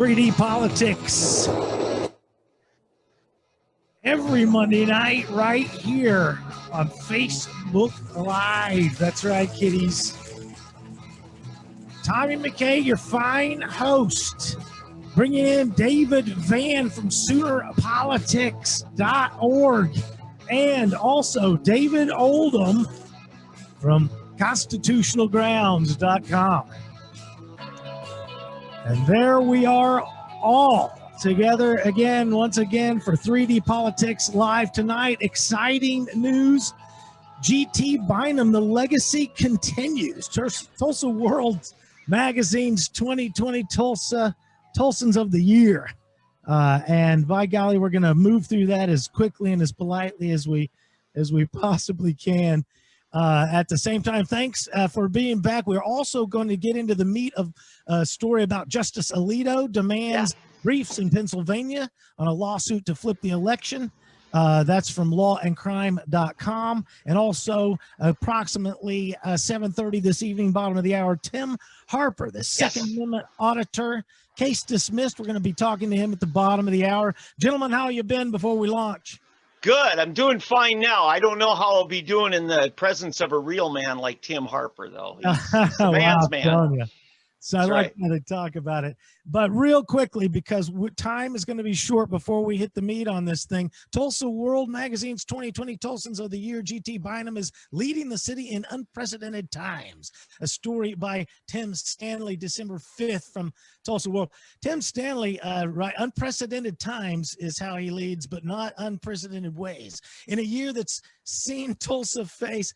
3D Politics every Monday night right here on Facebook Live. That's right, kiddies. Tommy McKay, your fine host, bringing in David Van from SoonerPolitics.org and also David Oldham from ConstitutionalGrounds.com. And there we are all together again, once again, for 3D Politics Live tonight. Exciting news. G.T. Bynum, the legacy continues. Tulsa World Magazine's 2020 Tulsans of the Year. And by golly, we're going to move through that as quickly and as politely as we possibly can. At the same time, thanks for being back. We're also going to get into the meat of a story about Justice Alito demands briefs in Pennsylvania on a lawsuit to flip the election. That's from lawandcrime.com. And also approximately 7:30 this evening, bottom of the hour, Tim Harper, the Second Amendment auditor, case dismissed. We're going to be talking to him at the bottom of the hour. Gentlemen, how you been before we launch? Good. I'm doing fine now. I don't know how I'll be doing in the presence of a real man like Tim Harper, though. He's a man's man. So I like how they talk about it. But real quickly, because time is going to be short before we hit the meat on this thing, Tulsa World Magazine's 2020 Tulsans of the Year, G.T. Bynum is leading the city in unprecedented times. A story by Tim Stanley, December 5th from Tulsa World. Tim Stanley, right, unprecedented times is how he leads, but not unprecedented ways. In a year that's seen Tulsa face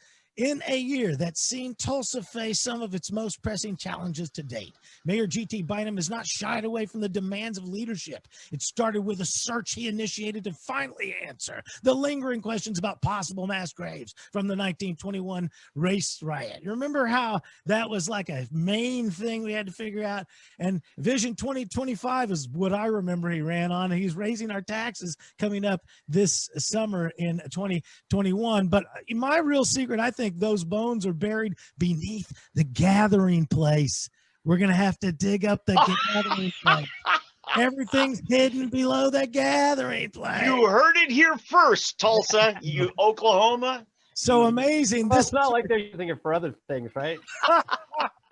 some of its most pressing challenges to date. Mayor G.T. Bynum has not shied away from the demands of leadership. It started with a search he initiated to finally answer the lingering questions about possible mass graves from the 1921 race riot. You remember how that was like a main thing we had to figure out? And Vision 2025 is what I remember he ran on. He's raising our taxes coming up this summer in 2021. But my real secret, I think those bones are buried beneath the gathering place. We're going to have to dig up the gathering place. Everything's hidden below the gathering place. You heard it here first, Tulsa, you Oklahoma. So amazing. Well, it's not like they're using it for other things, right?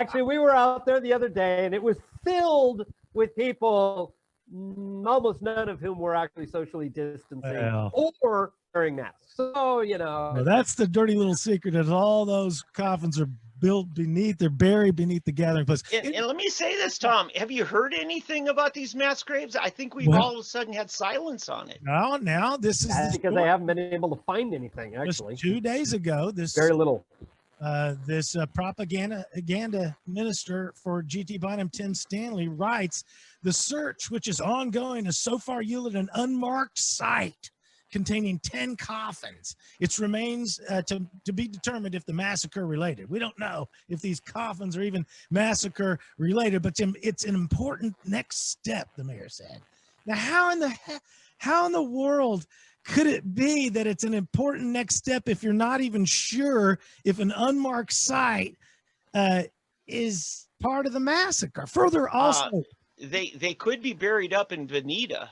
Actually, we were out there the other day, and it was filled with people, almost none of whom were actually socially distancing or wearing masks. So, you know. Well, that's the dirty little secret, is all those coffins are built beneath, they're buried beneath the gathering place. And let me say this, Tom, have you heard anything about these mass graves? I think we've all of a sudden had silence on it. No, now this is because they haven't been able to find anything, actually. Just 2 days ago, this very little. This propaganda minister for G.T. Bynum, Tim Stanley, writes, the search, which is ongoing, has so far yielded an unmarked site containing 10 coffins. It remains to be determined if the massacre related. We don't know if these coffins are even massacre related, but it's an important next step, the mayor said. Now, how in the world could it be that it's an important next step if you're not even sure if an unmarked site is part of the massacre? Further, also, they could be buried up in Veneta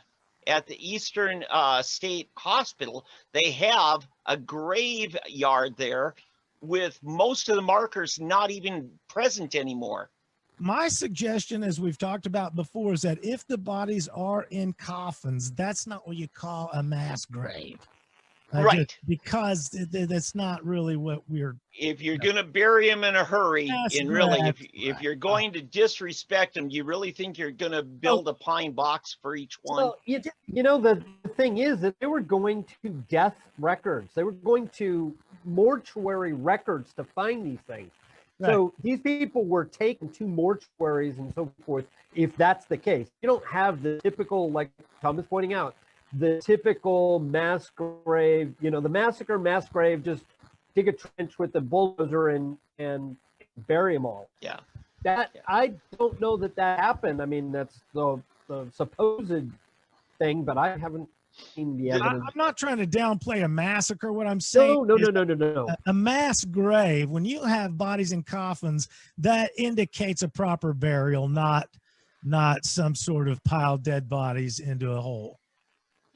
at the Eastern State Hospital. They have a graveyard there with most of the markers not even present anymore. My suggestion, as we've talked about before, is that if the bodies are in coffins, that's not what you call a mass grave. Right. Because that's not really what we're... If you're going to bury them in a hurry, if you're going to disrespect them, you really think you're going to build a pine box for each one? Well, you know, the thing is that they were going to death records. They were going to mortuary records to find these things. Right. So these people were taken to mortuaries and so forth, if that's the case. You don't have the typical, like Tom is pointing out, the typical mass grave, you know, the massacre mass grave, just dig a trench with the bulldozer and bury them all. Yeah. I don't know that happened. I mean, that's the supposed thing, but I haven't seen the evidence. I'm not trying to downplay a massacre. What I'm saying no. A mass grave, when you have bodies in coffins, that indicates a proper burial, not not some sort of piled dead bodies into a hole.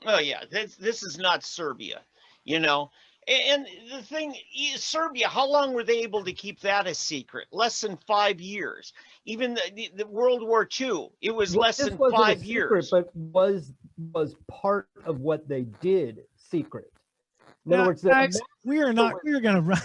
Oh yeah, this is not Serbia, you know. And the thing is, Serbia, how long were they able to keep that a secret? Less than 5 years. Even the World War II, it was less This than wasn't 5 a years. secret, but was part of what they did secret. In Now, other words, guys, we are going to run.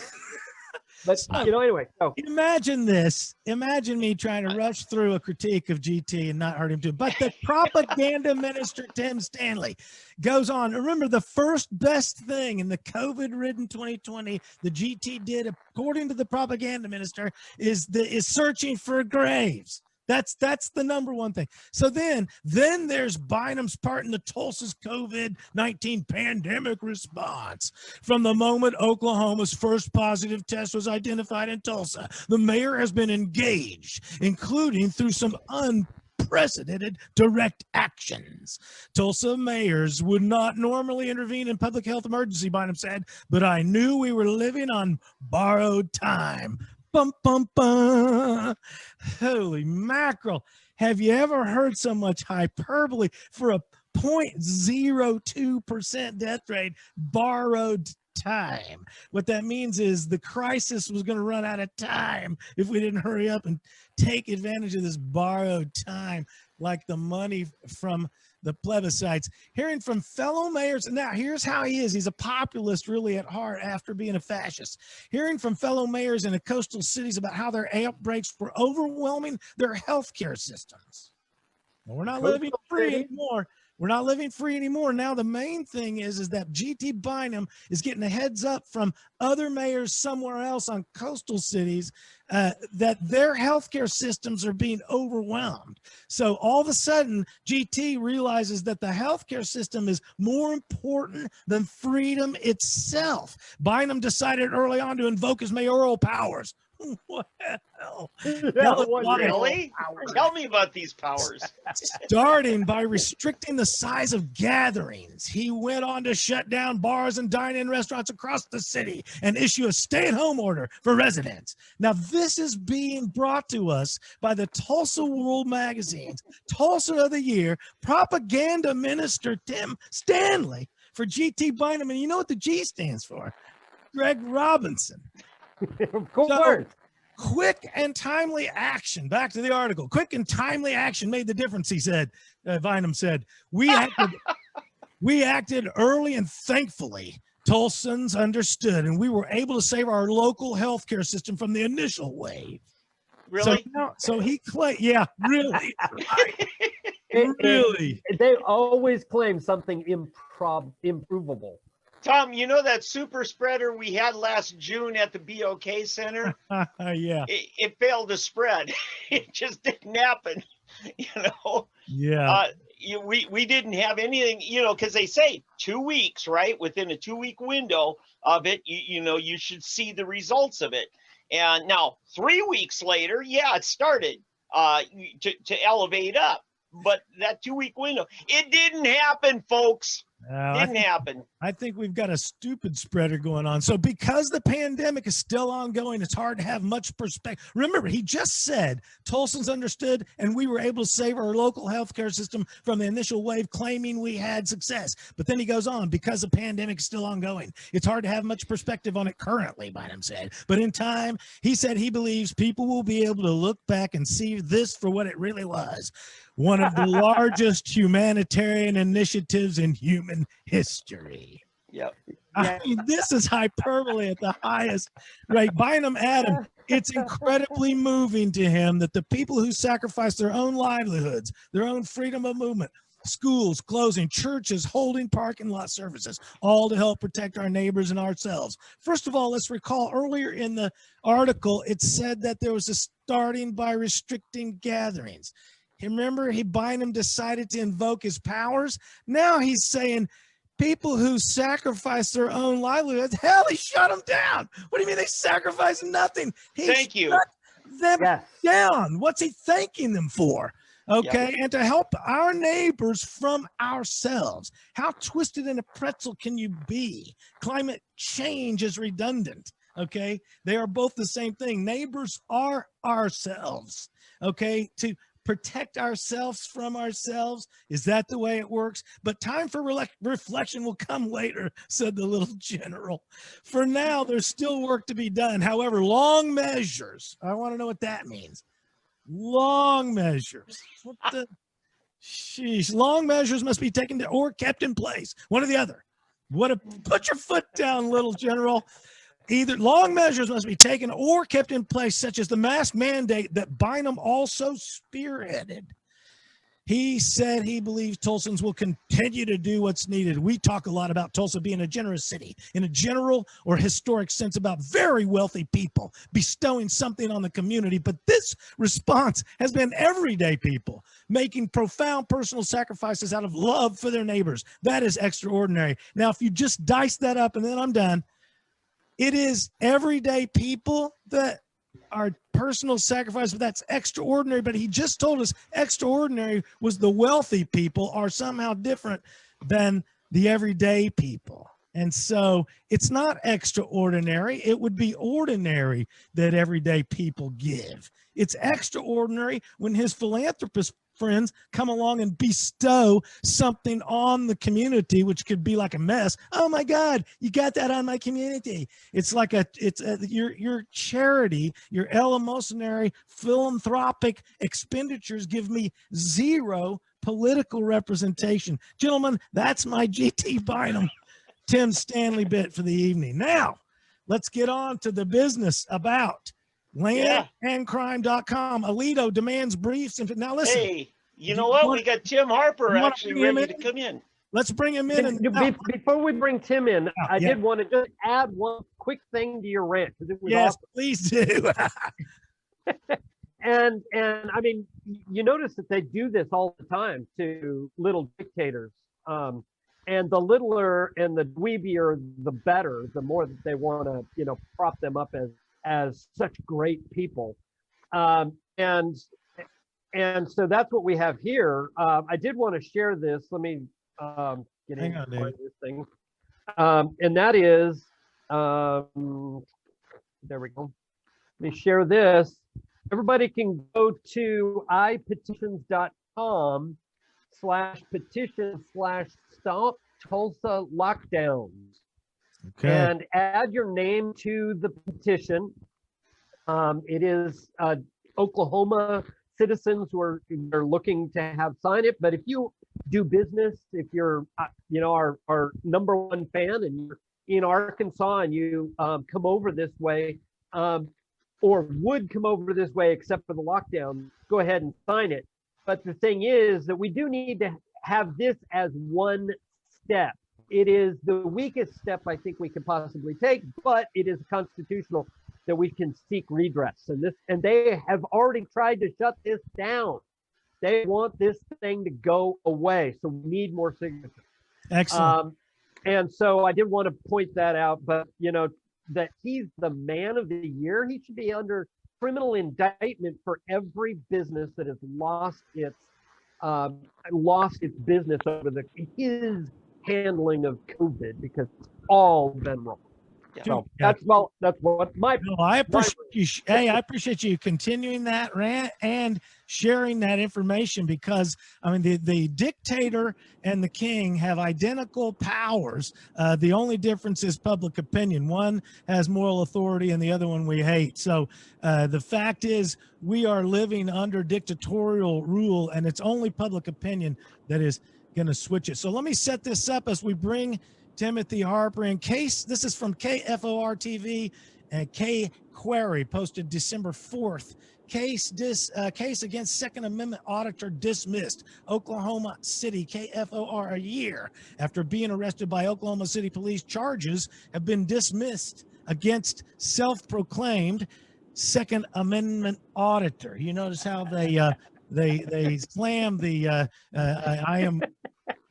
But So, anyway. So imagine this. Imagine me trying to rush through a critique of GT and not hurt him too. But the propaganda minister, Tim Stanley, goes on. Remember, the first best thing in the COVID-ridden 2020 the GT did, according to the propaganda minister, is searching for graves. That's the number one thing. So then there's Bynum's part in the Tulsa's COVID-19 pandemic response. From the moment Oklahoma's first positive test was identified in Tulsa, the mayor has been engaged, including through some unprecedented direct actions. Tulsa mayors would not normally intervene in public health emergency, Bynum said, but I knew we were living on borrowed time. Bum, bum, bum. Holy mackerel. Have you ever heard so much hyperbole for a 0.02% death rate? Borrowed time. What that means is the crisis was going to run out of time if we didn't hurry up and take advantage of this borrowed time, like the money from the plebiscites. Hearing from fellow mayors, now here's how he is. He's a populist really at heart after being a fascist. Hearing from fellow mayors in the coastal cities about how their outbreaks were overwhelming their healthcare systems. Well, we're not living free anymore. We're not living free anymore. Now, the main thing is that GT Bynum is getting a heads up from other mayors somewhere else on coastal cities that their healthcare systems are being overwhelmed. So all of a sudden, GT realizes that the healthcare system is more important than freedom itself. Bynum decided early on to invoke his mayoral powers. What the hell? Really? Tell me about these powers. Starting by restricting the size of gatherings, he went on to shut down bars and dine-in restaurants across the city and issue a stay-at-home order for residents. Now, this is being brought to us by the Tulsa World Magazine's Tulsa of the Year propaganda minister, Tim Stanley, for GT Bynum. And you know what the G stands for? Greg Robinson. Of course. So, quick and timely action. Back to the article. Quick and timely action made the difference, he said. Bynum said, we acted early and thankfully. Tulsans understood, and we were able to save our local healthcare system from the initial wave. Really? So he claimed, yeah, really. Really. They always claim something improvable. Tom, you know that super spreader we had last June at the BOK Center? Yeah. It failed to spread. It just didn't happen, you know? Yeah. We didn't have anything, you know, because they say 2 weeks, right? Within a 2-week window of it, you should see the results of it. And now 3 weeks later, yeah, it started to elevate up. But that 2-week window, it didn't happen, folks. Didn't happen. I think we've got a stupid spreader going on. So because the pandemic is still ongoing, it's hard to have much perspective. Remember, he just said Tulsans understood and we were able to save our local healthcare system from the initial wave, claiming we had success. But then he goes on, because the pandemic is still ongoing, it's hard to have much perspective on it currently, Bynum said. But in time, he said he believes people will be able to look back and see this for what it really was. One of the largest humanitarian initiatives in human history. Yep. I mean, this is hyperbole at the highest rate. Bynum Adam, it's incredibly moving to him that the people who sacrifice their own livelihoods, their own freedom of movement, schools closing, churches holding parking lot services, all to help protect our neighbors and ourselves. First of all, let's recall earlier in the article, it said that there was a starting by restricting gatherings. Remember, Bynum decided to invoke his powers. Now he's saying people who sacrifice their own livelihoods, hell, he shut them down. What do you mean they sacrifice nothing? Thank you. Shut them down. What's he thanking them for? Okay, and to help our neighbors from ourselves. How twisted in a pretzel can you be? Climate change is redundant. Okay, they are both the same thing. Neighbors are ourselves. Okay, to protect ourselves from ourselves? Is that the way it works? But time for reflection will come later, said the little general. For now, there's still work to be done. However, long measures, I want to know what that means. Long measures. What the? Sheesh. Long measures must be taken or kept in place. One or the other. Put your foot down, little general. Either long measures must be taken or kept in place, such as the mask mandate that Bynum also spearheaded. He said he believes Tulsans will continue to do what's needed. We talk a lot about Tulsa being a generous city in a general or historic sense about very wealthy people bestowing something on the community. But this response has been everyday people making profound personal sacrifices out of love for their neighbors. That is extraordinary. Now, if you just dice that up, and then I'm done, it is everyday people that are personal sacrifice, but that's extraordinary. But he just told us extraordinary was the wealthy people are somehow different than the everyday people. And so it's not extraordinary. It would be ordinary that everyday people give. It's extraordinary when his philanthropist friends come along and bestow something on the which could be like a mess. Oh my God, you got that on my community. It's like your charity, your eleemosynary philanthropic expenditures give me zero political representation. Gentlemen, that's my GT Bynum Tim Stanley bit for the evening. Now, let's get on to the business about landandcrime.com. Alito demands briefs. And now listen. Hey, you know what? We got Tim Harper actually ready to come in. Let's bring him in. Before we bring Tim in, I did want to just add one quick thing to your rant. Yes, awesome. Please do. and I mean, you notice that they do this all the time to little dictators. And the littler and the dweebier, the better, the more that they want to, prop them up as such great people. And so that's what we have here. I did want to share this. Let me get into this thing. And that is, there we go. Let me share this. Everybody can go to ipetitions.com/petition/stop Tulsa lockdowns. Okay. And add your name to the petition. It is Oklahoma citizens who are looking to have sign it. But if you do business, if you're our number one fan and you're in Arkansas and you come over this way, or would come over this way except for the lockdown, go ahead and sign it. But the thing is that we do need to have this as one step. It is the weakest step I think we could possibly take, but it is constitutional that we can seek redress. And they have already tried to shut this down. They want this thing to go away. So we need more signatures. Excellent. And so I did want to point that out, but that he's the man of the year. He should be under criminal indictment for every business that has lost its business over his handling of COVID, because it's all been wrong. Yeah. So that's what my. No, I appreciate you. Hey, I appreciate you continuing that rant and sharing that information, because I mean the dictator and the king have identical powers. The only difference is public opinion. One has moral authority and the other one we hate. So the fact is we are living under dictatorial rule, and it's only public opinion that is going to switch it. So let me set this up as we bring Timothy Harper in. Case, this is from KFOR TV and K Query, posted December 4th. Case against Second Amendment auditor dismissed. Oklahoma City, KFOR, a year after being arrested by Oklahoma City police, charges have been dismissed against self-proclaimed Second Amendment auditor. You notice how they slam the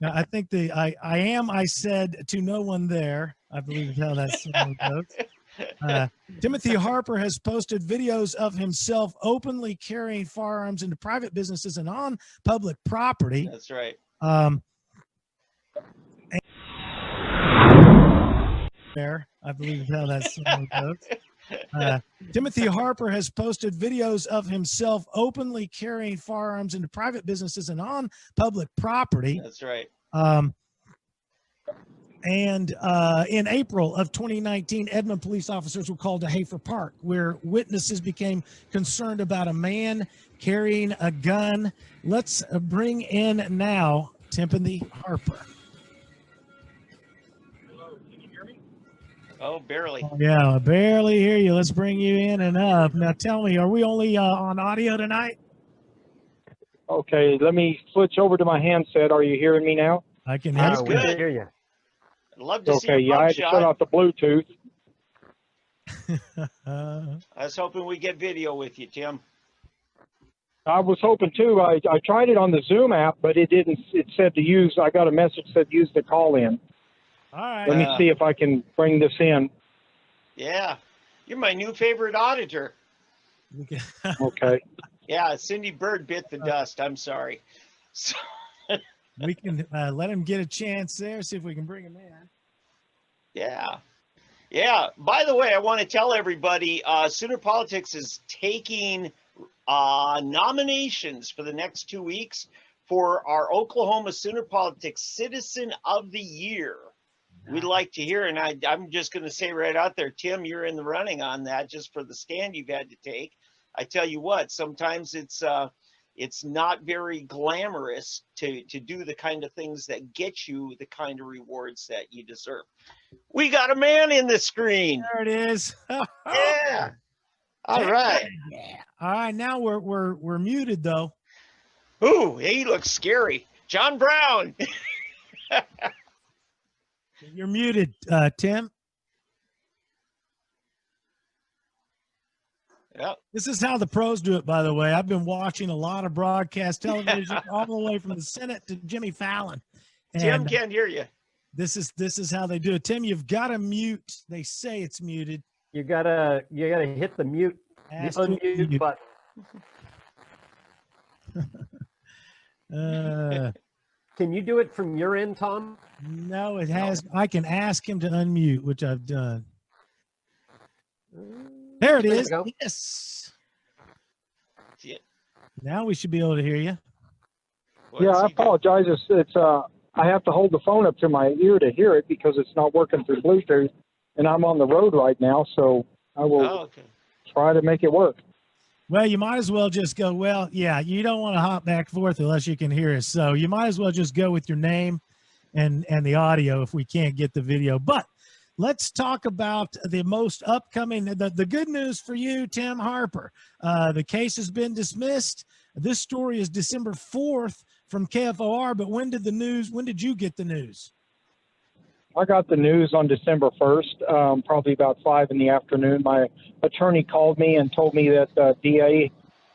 I said to no one there, I believe is how that song goes. Timothy Harper has posted videos of himself openly carrying firearms into private businesses and on public property. That's right. There, I believe is how that song goes. Timothy Harper has posted videos of himself openly carrying firearms into private businesses and on public property. That's right. And in April of 2019, Edmond police officers were called to Harper Park, where witnesses became concerned about a man carrying a gun. Let's bring in now Timothy Harper. Hello, can you hear me? Oh, barely. Yeah, I barely hear you. Let's bring you in and up. Now tell me, are we only on audio tonight? Okay, let me switch over to my handset. Are you hearing me now? I can That's hear you. We good. hear you. I'd love to see Okay, your yeah, I had to shut mugshot. off the Bluetooth. I was hoping we get video with you, Tim. I was hoping to. I tried it on the Zoom app, but it didn't. It said to use. I got a message that said use the call in. All right. Let me see if I can bring this in. Yeah, you're my new favorite auditor. Okay. Yeah, Cindy Bird bit the dust. I'm sorry. So, We can let him get a chance there, see if we can bring him in. yeah. Yeah. By the way, I want to tell everybody Sooner Politics is taking nominations for the next 2 weeks for our Oklahoma Sooner Politics Citizen of the Year. We'd like to hear, and I'm just going to say right out there, Tim, you're in the running on that just for the stand you've had to take. I tell you what, sometimes it's not very glamorous to do the kind of things that get you the kind of rewards that you deserve. We got a man in the screen. There it is. Yeah. All right. Yeah. All right. Now we're muted though. Ooh, he looks scary. John Brown. You're muted, Tim. Yep. This is how the pros do it, by the way. I've been watching a lot of broadcast television all the way from the Senate to Jimmy Fallon. Tim And can't hear you. this is how they do it. Tim, you've got to mute. They say it's muted. You gotta hit the mute, the Has to unmute mute. button. Can you do it from your end, Tom? No, it has. I can ask him to unmute, which I've done. There it There you is. go. Yes. Yeah. Now we should be able to hear you. Yeah, What's I he doing? apologize. It's I have to hold the phone up to my ear to hear it because it's not working through Bluetooth, and I'm on the road right now, so I will Oh, okay. try to make it work. Well, you might as well just go, well, yeah, you don't want to hop back and forth unless you can hear us. So you might as well just go with your name and the audio if we can't get the video. But let's talk about the most upcoming, the good news for you, Tim Harper. The case has been dismissed. This story is December 4th from KFOR, but when did you get the news? I got the news on December 1st, probably about 5 in the afternoon. My attorney called me and told me that DA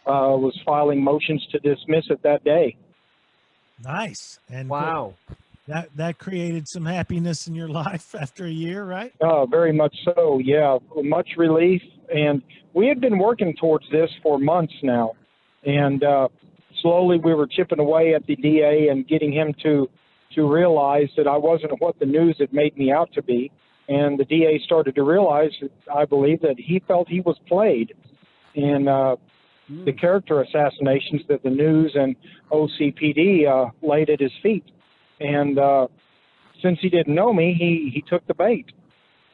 was filing motions to dismiss it that day. Nice. And Wow. that created some happiness in your life after a year, right? Very much so, yeah. Much relief. And we had been working towards this for months now. And slowly we were chipping away at the DA and getting him to realize that I wasn't what the news had made me out to be. And the DA started to realize, I believe, that he felt he was played. And the character assassinations that the news and OCPD laid at his feet. And since he didn't know me, he took the bait.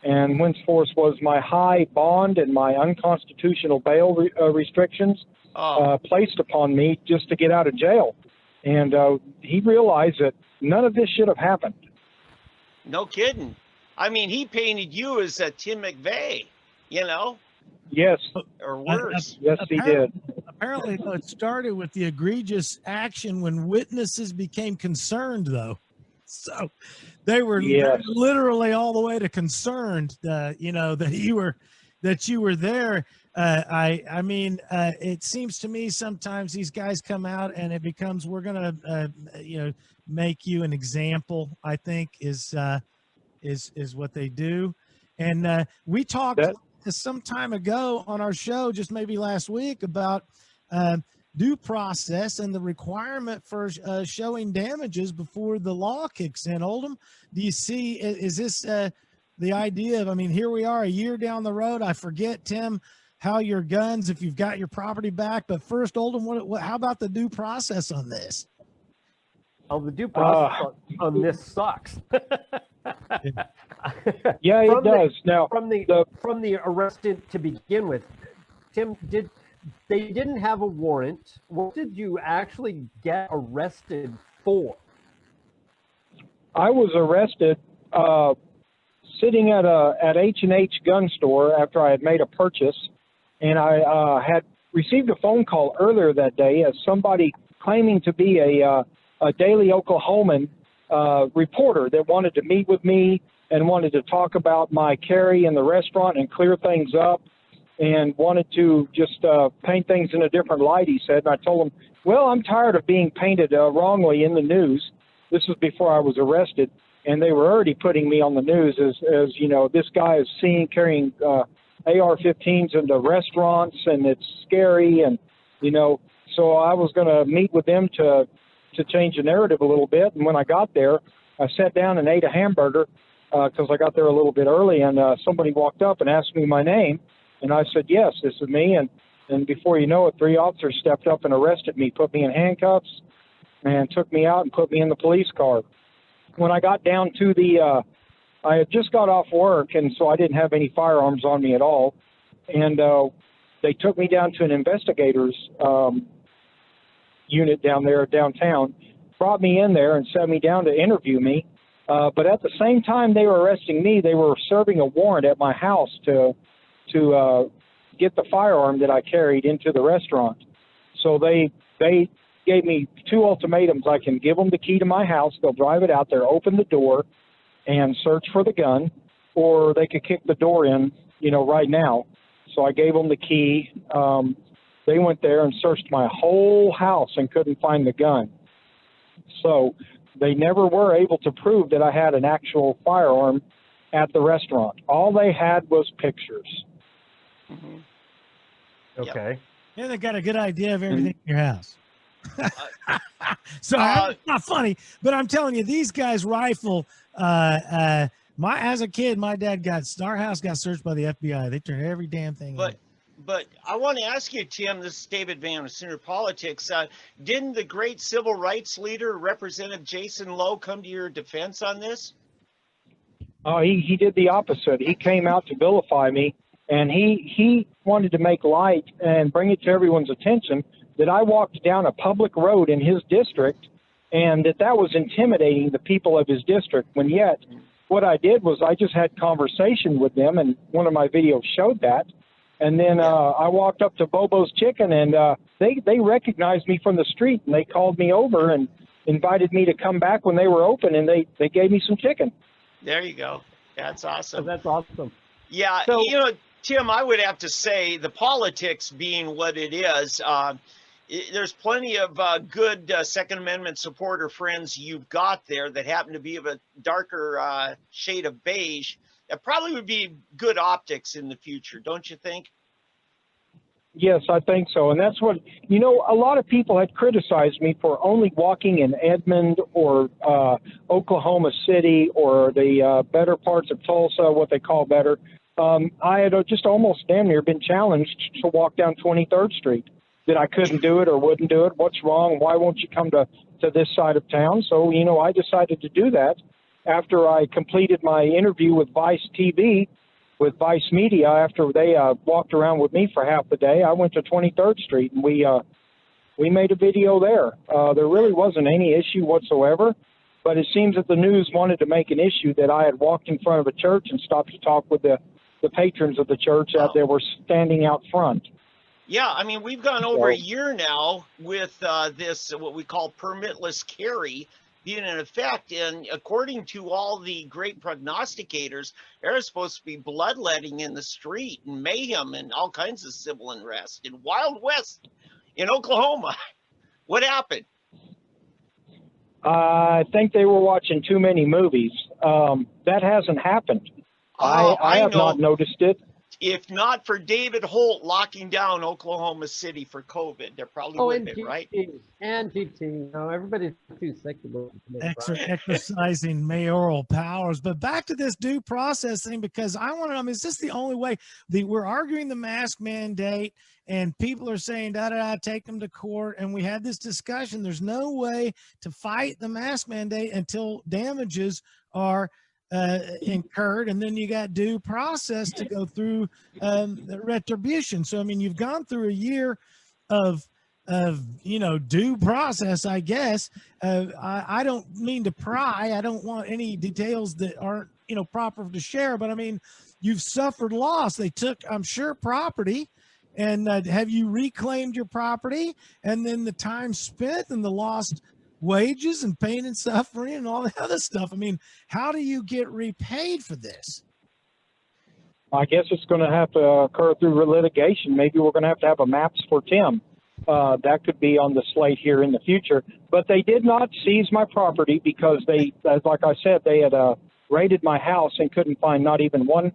And henceforth was my high bond and my unconstitutional bail restrictions placed upon me just to get out of jail. And he realized that none of this should have happened. No kidding. I mean, he painted you as a Tim McVeigh, you know, Yes, or worse. yes, he did. Apparently, though, it started with the egregious action when witnesses became concerned, though. So they were Yes. literally all the way to concerned, that you were there. I mean, it seems to me sometimes these guys come out and it becomes, we're going to, make you an example, I think is what they do. And we talked some time ago on our show, just maybe last week, about due process and the requirement for showing damages before the law kicks in. Oldham, do you see, is this the idea of, I mean, here we are a year down the road. I forget, Tim, how your guns, if you've got your property back. But first, Oldham, how about the due process on this? Oh, the due process on this sucks. Yeah, it does. Now, from the arrested to begin with, Tim, they didn't have a warrant? What did you actually get arrested for? I was arrested sitting at H&H gun store after I had made a purchase, and I had received a phone call earlier that day as somebody claiming to be a Daily Oklahoman reporter that wanted to meet with me and wanted to talk about my carry in the restaurant and clear things up, and wanted to just paint things in a different light, he said. And I told him, well, I'm tired of being painted wrongly in the news. This was before I was arrested, and they were already putting me on the news as you know, this guy is seen carrying AR-15s into restaurants, and it's scary, and, you know, so I was going to meet with them to change the narrative a little bit. And when I got there, I sat down and ate a hamburger because I got there a little bit early, and somebody walked up and asked me my name, and I said, yes, this is me. And before you know it, 3 officers stepped up and arrested me, put me in handcuffs, and took me out and put me in the police car. When I got down to I had just got off work, and so I didn't have any firearms on me at all. And they took me down to an investigator's unit down there downtown, brought me in there and sat me down to interview me. But at the same time they were arresting me, they were serving a warrant at my house to get the firearm that I carried into the restaurant. So they gave me 2 ultimatums. I can give them the key to my house, they'll drive it out there, open the door, and search for the gun, or they could kick the door in, you know, right now. So I gave them the key. They went there and searched my whole house and couldn't find the gun. So they never were able to prove that I had an actual firearm at the restaurant. All they had was pictures. Mm-hmm. Okay. Yeah, they got a good idea of everything in your house. So it's not funny, but I'm telling you, these guys rifle. As a kid, my dad our house got searched by the FBI. They turned every damn thing. But I want to ask you, Tim, this is David Van with Center Politics. Didn't the great civil rights leader, Representative Jason Lowe, come to your defense on this? He did the opposite. He came out to vilify me, and he wanted to make light and bring it to everyone's attention that I walked down a public road in his district, and that was intimidating the people of his district, when yet what I did was I just had conversation with them, and one of my videos showed that. And then I walked up to Bobo's Chicken, and they recognized me from the street, and they called me over and invited me to come back when they were open, and they gave me some chicken. There you go. That's awesome. That's awesome. Yeah, so, you know, Tim, I would have to say the politics being what it is, there's plenty of good Second Amendment supporter friends you've got there that happen to be of a darker shade of beige. That probably would be good optics in the future, don't you think? Yes, I think so. And that's what, you know, a lot of people had criticized me for only walking in Edmond or Oklahoma City or the better parts of Tulsa, what they call better. I had just almost damn near been challenged to walk down 23rd Street, that I couldn't do it or wouldn't do it. What's wrong? Why won't you come to this side of town? So, you know, I decided to do that. After I completed my interview with Vice TV, with Vice Media, after they walked around with me for half the day, I went to 23rd Street, and we made a video there. There really wasn't any issue whatsoever, but it seems that the news wanted to make an issue that I had walked in front of a church and stopped to talk with the patrons of the church out there were standing out front. Yeah, I mean, we've gone over a year now with this, what we call permitless carry, being in effect, and according to all the great prognosticators, there's supposed to be bloodletting in the street and mayhem and all kinds of civil unrest in Wild West in Oklahoma. What happened? I think they were watching too many movies. That hasn't happened. I have not noticed it. if not for David Holt locking down Oklahoma City for COVID, there probably would have been, right? And GT, you know, everybody's too sick to go. Exercising mayoral powers. But back to this due process thing, because I want to know, I mean, is this the only way? We're arguing the mask mandate, and people are saying, take them to court. And we had this discussion. There's no way to fight the mask mandate until damages are incurred, and then you got due process to go through the retribution. So I mean, you've gone through a year of due process, I guess. I don't mean to pry. I don't want any details that aren't proper to share, but I mean, you've suffered loss. They took, I'm sure, property. And have you reclaimed your property? And then the time spent and the lost wages and pain and suffering and all the other stuff. I mean, how do you get repaid for this? I guess it's going to have to occur through litigation. Maybe we're going to have a maps for Tim. That could be on the slate here in the future. But they did not seize my property because they, like I said, they had raided my house and couldn't find not even one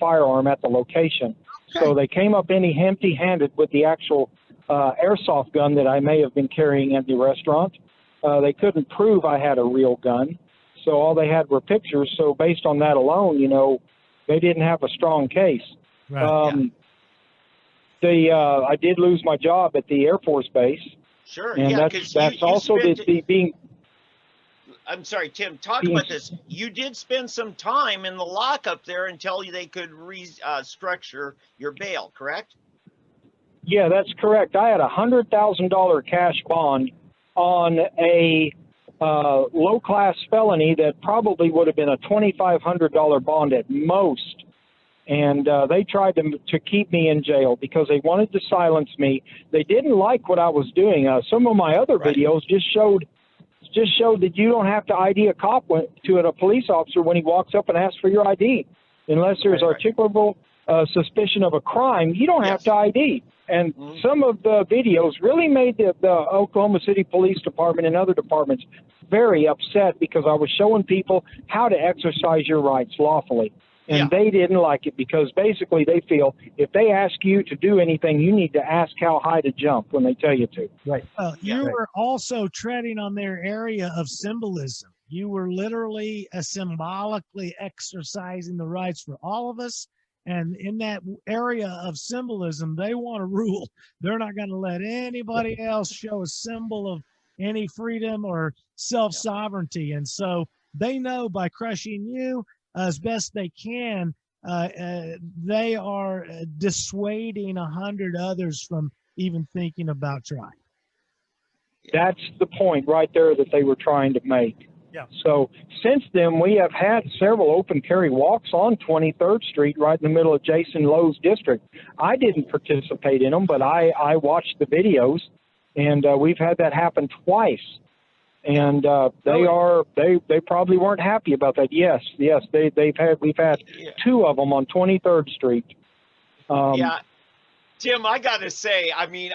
firearm at the location. Okay. So they came up empty-handed with the actual airsoft gun that I may have been carrying at the restaurant. They couldn't prove I had a real gun, so all they had were pictures. So based on that alone, they didn't have a strong case. Right. I did lose my job at the Air Force Base. Sure. And yeah, that's also the being. I'm sorry, Tim. Talk about this. You did spend some time in the lockup there until they could restructure your bail, correct? Yeah, that's correct. I had a $100,000 cash bond on a low-class felony that probably would have been a $2,500 bond at most. And they tried to keep me in jail because they wanted to silence me. They didn't like what I was doing. Some of my other videos just showed that you don't have to ID a cop to a police officer when he walks up and asks for your ID. Unless there's articulable suspicion of a crime, you don't have to ID. And some of the videos really made the Oklahoma City Police Department and other departments very upset because I was showing people how to exercise your rights lawfully. And they didn't like it because basically they feel if they ask you to do anything, you need to ask how high to jump when they tell you to. Right. You were also treading on their area of symbolism. You were literally symbolically exercising the rights for all of us. And in that area of symbolism, they want to rule. They're not going to let anybody else show a symbol of any freedom or self-sovereignty. And so they know by crushing you as best they can, they are dissuading 100 others from even thinking about trying. That's the point right there that they were trying to make. Yeah. So since then, we have had several open carry walks on 23rd Street right in the middle of Jason Lowe's district. I didn't participate in them, but I watched the videos, and we've had that happen twice. And they probably weren't happy about that. Yes, we've had two of them on 23rd Street. Tim, I got to say, I mean,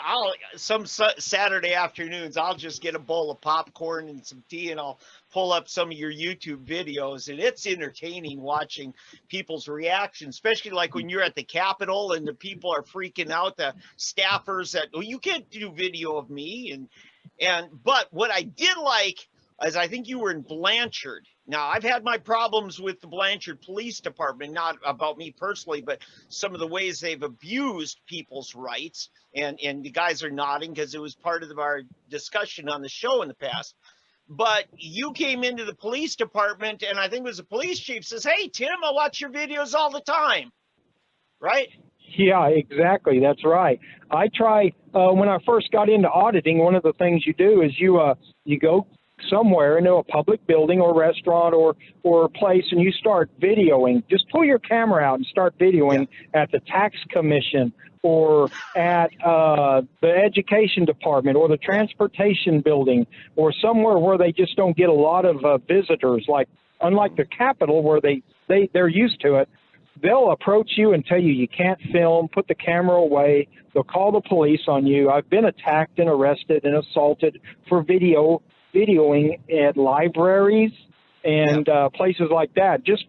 some Saturday afternoons, I'll just get a bowl of popcorn and some tea, and I'll pull up some of your YouTube videos, and it's entertaining watching people's reactions, especially like when you're at the Capitol and the people are freaking out, the staffers that, well, you can't do video of me. But what I did like is I think you were in Blanchard. Now, I've had my problems with the Blanchard Police Department, not about me personally, but some of the ways they've abused people's rights. And the guys are nodding because it was part of our discussion on the show in the past. But you came into the police department, and I think it was the police chief says, "Hey, Tim, I watch your videos all the time." Right? Yeah, exactly. That's right. I try, when I first got into auditing, one of the things you do is you go somewhere into a public building or restaurant or place, and you start videoing. Just pull your camera out and start videoing at the tax commission or at the education department or the transportation building or somewhere where they just don't get a lot of visitors, like unlike the Capitol where they're used to it. They'll approach you and tell you can't film, put the camera away. They'll call the police on you. I've been attacked and arrested and assaulted for videoing at libraries and places like that, just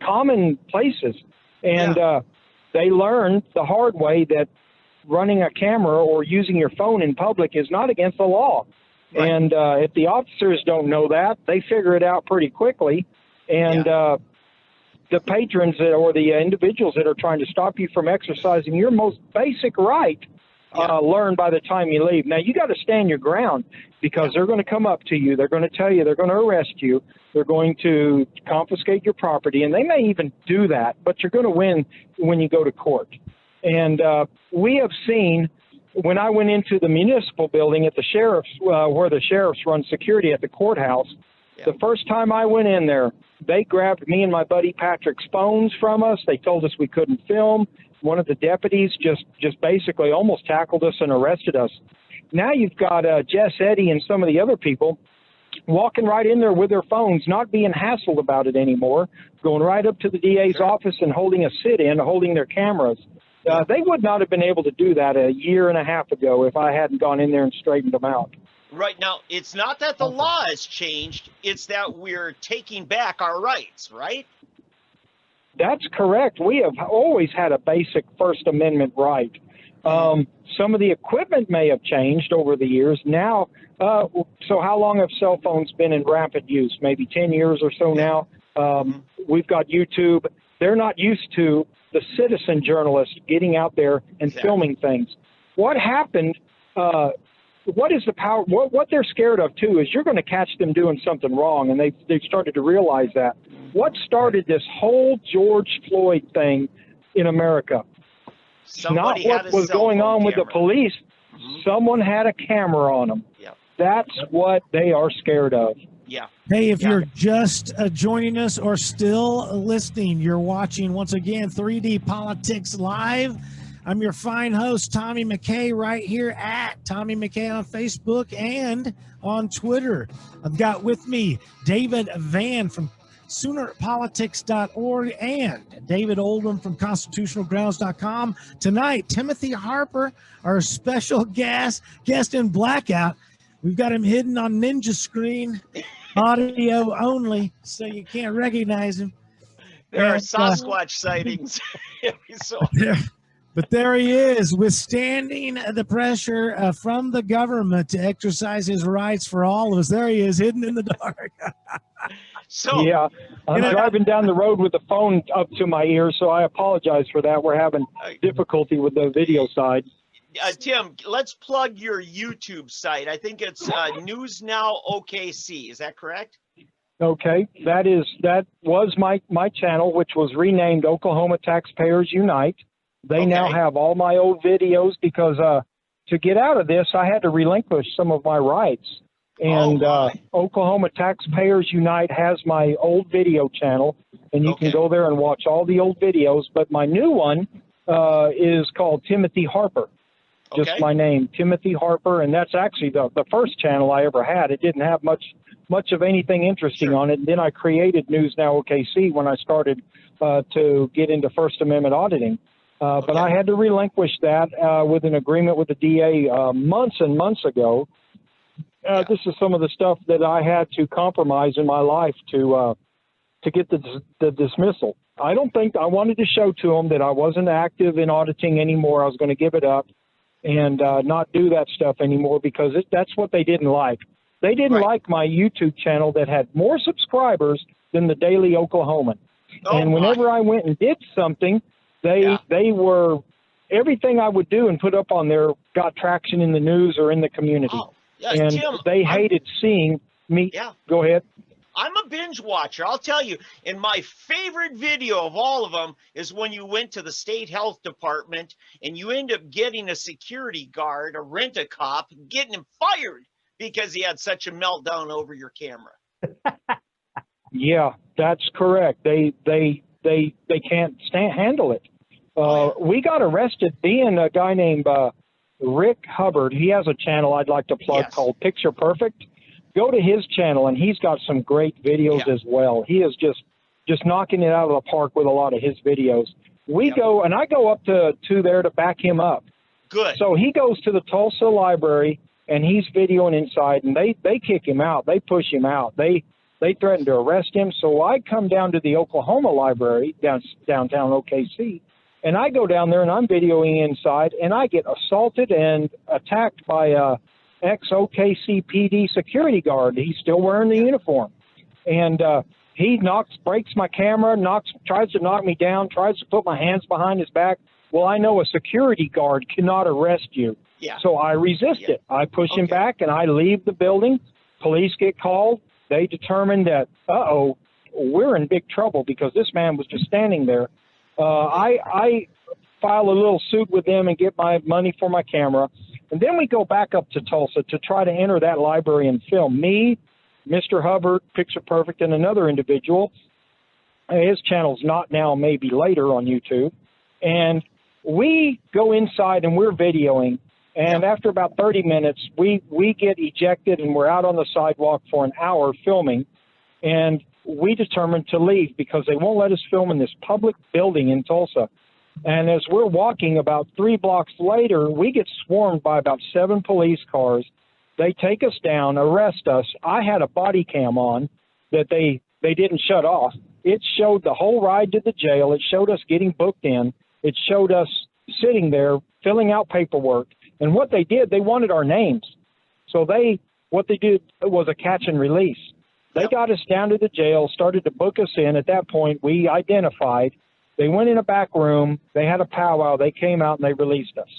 common places. And they learned the hard way that running a camera or using your phone in public is not against the law. Right. And if the officers don't know that, they figure it out pretty quickly. And the patrons or the individuals that are trying to stop you from exercising your most basic right learn by the time you leave. Now, you got to stand your ground, because they're going to come up to you. They're going to tell you they're going to arrest you. They're going to confiscate your property, and they may even do that, but you're going to win when you go to court. And we have seen, when I went into the municipal building at the sheriff's, where the sheriffs run security at the courthouse, the first time I went in there, they grabbed me and my buddy Patrick's phones from us. They told us we couldn't film. One of the deputies just basically almost tackled us and arrested us. Now you've got Jess Eddy and some of the other people walking right in there with their phones, not being hassled about it anymore, going right up to the DA's office and holding a sit-in, holding their cameras. They would not have been able to do that a year and a half ago if I hadn't gone in there and straightened them out. Right. Now, it's not that the law has changed. It's that we're taking back our rights, right? That's correct. We have always had a basic First Amendment right. Some of the equipment may have changed over the years. Now, so how long have cell phones been in rampant use? Maybe 10 years or so now. We've got YouTube. They're not used to the citizen journalist getting out there and filming things. What happened, what is the power, what they're scared of too is you're going to catch them doing something wrong, and they've started to realize that. What started this whole George Floyd thing in America? Somebody not what was going on with the police. Someone had a camera on them. That's what they are scared of. Hey, if you're just joining us or still listening, you're watching once again 3D Politics Live. I'm your fine host, Tommy McKay, right here at Tommy McKay on Facebook and on Twitter. I've got with me David Van from Soonerpolitics.org and David Oldham from ConstitutionalGrounds.com. Tonight, Timothy Harper, our special guest in Blackout. We've got him hidden on Ninja Screen, audio only, so you can't recognize him. There are Sasquatch sightings. But there he is, withstanding the pressure from the government to exercise his rights for all of us. There he is, hidden in the dark. Yeah, I'm driving down the road with the phone up to my ear, so I apologize for that. We're having difficulty with the video side. Tim, let's plug your YouTube site. I think it's News Now OKC. Is that correct? Okay, that was my channel, which was renamed Oklahoma Taxpayers Unite. They now have all my old videos because to get out of this, I had to relinquish some of my rights. And Oklahoma Taxpayers Unite has my old video channel, and you can go there and watch all the old videos. But my new one is called Timothy Harper. Just my name, Timothy Harper, and that's actually the first channel I ever had. It didn't have much of anything interesting on it. And then I created News Now OKC when I started to get into First Amendment auditing. But I had to relinquish that with an agreement with the DA months and months ago. This is some of the stuff that I had to compromise in my life to get the dismissal. I don't think I wanted to show to them that I wasn't active in auditing anymore. I was going to give it up and not do that stuff anymore because that's what they didn't like. They didn't like my YouTube channel that had more subscribers than the Daily Oklahoman. And whenever I went and did something, they were, everything I would do and put up on there got traction in the news or in the community. And Tim, they hated seeing me. Go ahead. I'm a binge watcher. I'll tell you, and my favorite video of all of them is when you went to the state health department and you end up getting a security guard, a rent-a-cop, getting him fired because he had such a meltdown over your camera. Yeah, that's correct. They can't handle it. We got arrested being a guy named Rick Hubbard. He has a channel I'd like to plug called Picture Perfect. Go to his channel, and he's got some great videos as well. He is just knocking it out of the park with a lot of his videos. We go, and I go up to there to back him up. Good. So he goes to the Tulsa library, and he's videoing inside, and they kick him out. They push him out. They threaten to arrest him. So I come down to the Oklahoma library, downtown OKC, And I go down there and I'm videoing inside, and I get assaulted and attacked by a ex-OKCPD security guard. He's still wearing the uniform. And he breaks my camera, tries to knock me down, tries to put my hands behind his back. Well, I know a security guard cannot arrest you. Yeah. So I resist it. I push him back, and I leave the building. Police get called. They determine that, uh-oh, we're in big trouble because this man was just standing there. I file a little suit with them and get my money for my camera. And then we go back up to Tulsa to try to enter that library and film. Me, Mr. Hubbard, Picture Perfect, and another individual. His channel's not now, maybe later on YouTube. And we go inside and we're videoing. And after about 30 minutes, we get ejected and we're out on the sidewalk for an hour filming. And we determined to leave because they won't let us film in this public building in Tulsa. And as we're walking about 3 blocks later, we get swarmed by about 7 police cars. They take us down, arrest us. I had a body cam on that they didn't shut off. It showed the whole ride to the jail. It showed us getting booked in. It showed us sitting there filling out paperwork. And what they did, they wanted our names. So what they did was a catch and release. They got us down to the jail, started to book us in. At that point, we identified. They went in a back room. They had a powwow. They came out and they released us.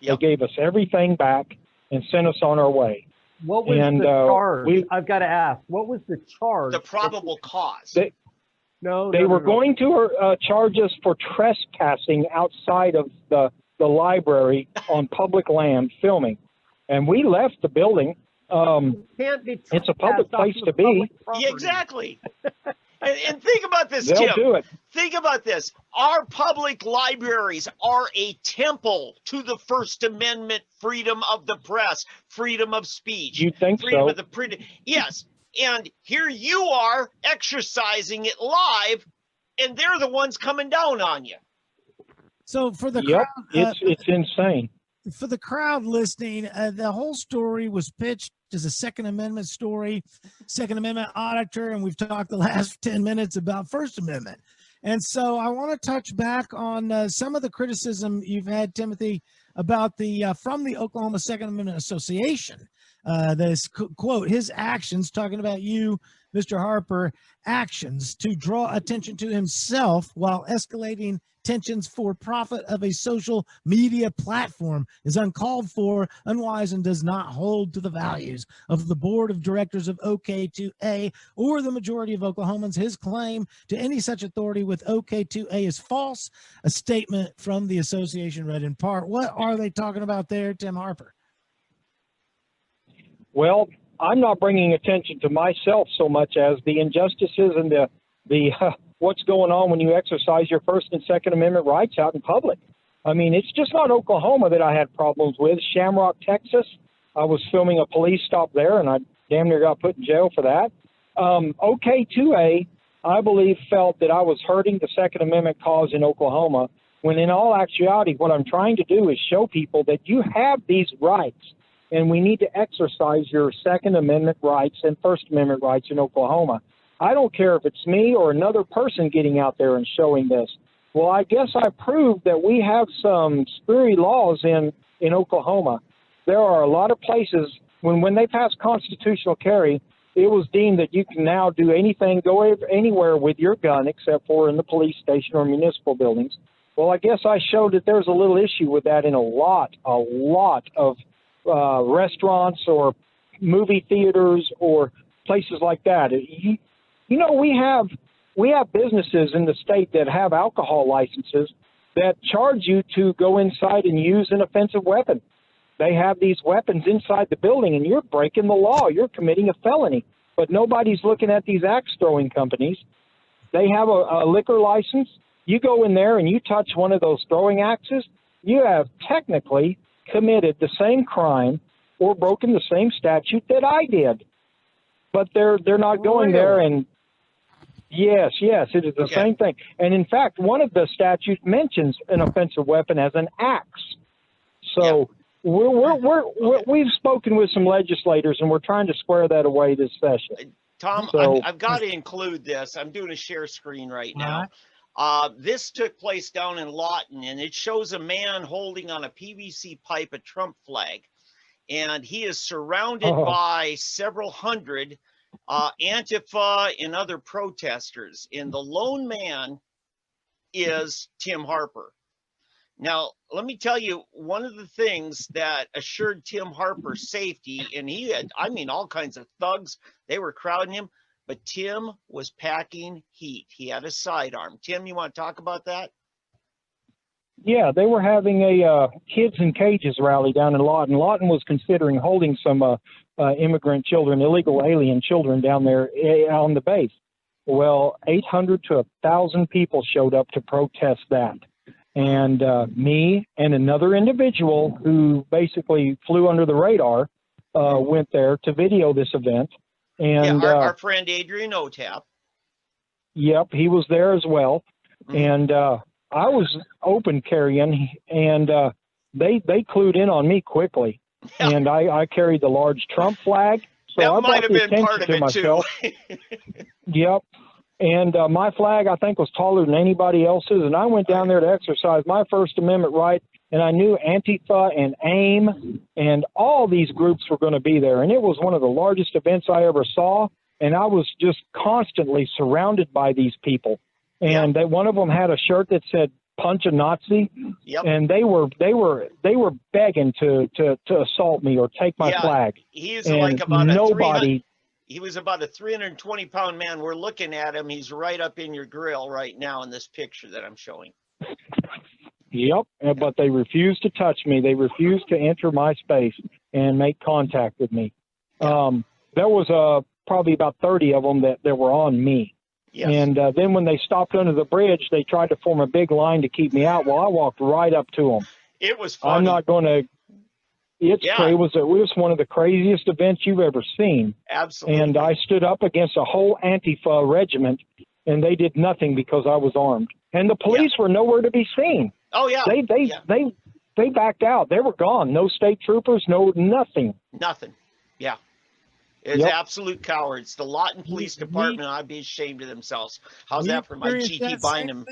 They gave us everything back and sent us on our way. What was the charge? I've got to ask. What was the charge? The probable cause. They were going to charge us for trespassing outside of the library on public land filming. And we left the building. It's a public place to be. Yeah, exactly. and think about this, They'll Tim. do it. Think about this. Our public libraries are a temple to the First Amendment, freedom of the press, freedom of speech. You think freedom so? Of the print. Yes. And here you are exercising it live, and they're the ones coming down on you. So for the crowd, it's insane. For the crowd listening, the whole story was pitched as a Second Amendment story, Second Amendment auditor, and we've talked the last 10 minutes about First Amendment. And so I want to touch back on some of the criticism you've had, Timothy, about from the Oklahoma Second Amendment Association. This quote, his actions, talking about you, Mr. Harper, actions to draw attention to himself while escalating tensions for profit of a social media platform is uncalled for, unwise, and does not hold to the values of the board of directors of OK2A or the majority of Oklahomans. His claim to any such authority with OK2A is false. A statement from the association read in part. What are they talking about there, Tim Harper? Well, I'm not bringing attention to myself so much as the injustices and the what's going on when you exercise your First and Second Amendment rights out in public. I mean, it's just not Oklahoma that I had problems with. Shamrock, Texas, I was filming a police stop there, and I damn near got put in jail for that. OK2A, I believe, felt that I was hurting the Second Amendment cause in Oklahoma, when in all actuality, what I'm trying to do is show people that you have these rights, and we need to exercise your Second Amendment rights and First Amendment rights in Oklahoma. I don't care if it's me or another person getting out there and showing this. Well, I guess I proved that we have some screwy laws in Oklahoma. There are a lot of places, when they passed constitutional carry, it was deemed that you can now do anything, go anywhere with your gun except for in the police station or municipal buildings. Well, I guess I showed that there's a little issue with that in a lot of restaurants or movie theaters or places like that. You know, we have businesses in the state that have alcohol licenses that charge you to go inside and use an offensive weapon. They have these weapons inside the building, and you're breaking the law. You're committing a felony. But nobody's looking at these axe throwing companies. They have a liquor license. You go in there and you touch one of those throwing axes, you have technically committed the same crime or broken the same statute that I did. But they're not going there and yes, it is the same thing. And in fact, one of the statutes mentions an offensive weapon as an axe. So we've spoken with some legislators, and we're trying to square that away this session. Tom, I've got to include this. I'm doing a share screen right now. This took place down in Lawton, and it shows a man holding on a PVC pipe a Trump flag, and he is surrounded by several hundred Antifa and other protesters, and the lone man is Tim Harper. Now, let me tell you, one of the things that assured Tim Harper's safety, and he had, I mean, all kinds of thugs, they were crowding him, but Tim was packing heat. He had a sidearm. Tim, you want to talk about that? Yeah, they were having a kids in cages rally down in Lawton. Lawton was considering holding some immigrant children, illegal alien children down there on the base. Well, 800 to 1,000 people showed up to protest that. And me and another individual who basically flew under the radar went there to video this event. And yeah, our friend Adrian Otap. Yep, he was there as well. And I was open carrying, and they clued in on me quickly. And I carried the large Trump flag. So that I might brought have the been part of attention it to myself. too. Yep. And my flag, I think, was taller than anybody else's. And I went down there to exercise my First Amendment right. And I knew Antifa and AIM and all these groups were going to be there. And it was one of the largest events I ever saw. And I was just constantly surrounded by these people. And one of them had a shirt that said "Punch a Nazi," and they were begging to assault me or take my flag. He's and like about nobody. He was about a 320-pound man. We're looking at him. He's right up in your grill right now in this picture that I'm showing. Yep, but they refused to touch me. They refused to enter my space and make contact with me. There was probably about 30 of them that were on me. Yes. And then when they stopped under the bridge, they tried to form a big line to keep me out. Well, I walked right up to them. It was funny. I'm not going to. It was one of the craziest events you've ever seen. Absolutely. And I stood up against a whole Antifa regiment, and they did nothing because I was armed. And the police were nowhere to be seen. Oh yeah. They backed out. They were gone. No state troopers. No nothing. Nothing. Yeah. It's absolute cowards. The Lawton Police Department, I'd be ashamed of themselves. How's that for my GT Bynum?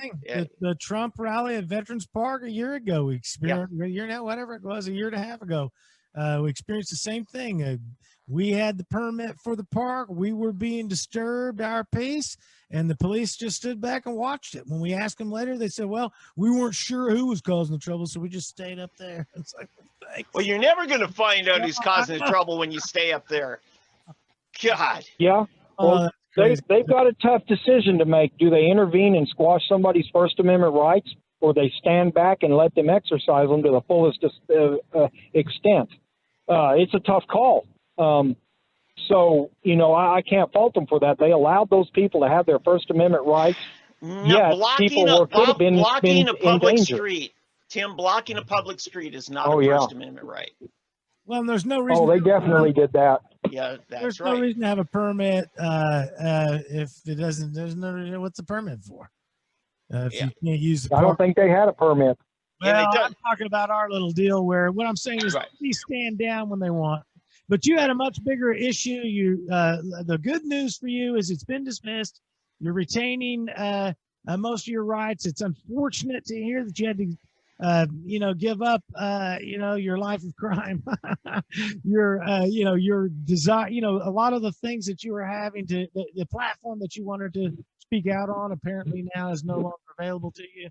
The Trump rally at Veterans Park a year ago, we experienced a year now, whatever it was, a year and a half ago. We experienced the same thing. We had the permit for the park. We were being disturbed, our peace, and the police just stood back and watched it. When we asked them later, they said, well, we weren't sure who was causing the trouble, so we just stayed up there. It's like, thanks. Well, you're never going to find out who's causing the trouble when you stay up there. God. Yeah. Well, they've got a tough decision to make. Do they intervene and squash somebody's First Amendment rights, or they stand back and let them exercise them to the fullest extent? It's a tough call. So, I can't fault them for that. They allowed those people to have their First Amendment rights. No, blocking a public danger. street. Tim, blocking a public street is not a First Amendment right. Well, there's no reason. Oh, they definitely did that. Yeah, that's there's right. no reason to have a permit if it doesn't. There's no. What's the permit for? If you can't use the park. I don't think they had a permit. Well, I'm talking about our little deal where what I'm saying is please stand down when they want. But you had a much bigger issue. The good news for you is it's been dismissed. You're retaining most of your rights. It's unfortunate to hear that you had to give up, your life of crime, your desire, a lot of the things that you were having the platform that you wanted to speak out on apparently now is no longer available to you.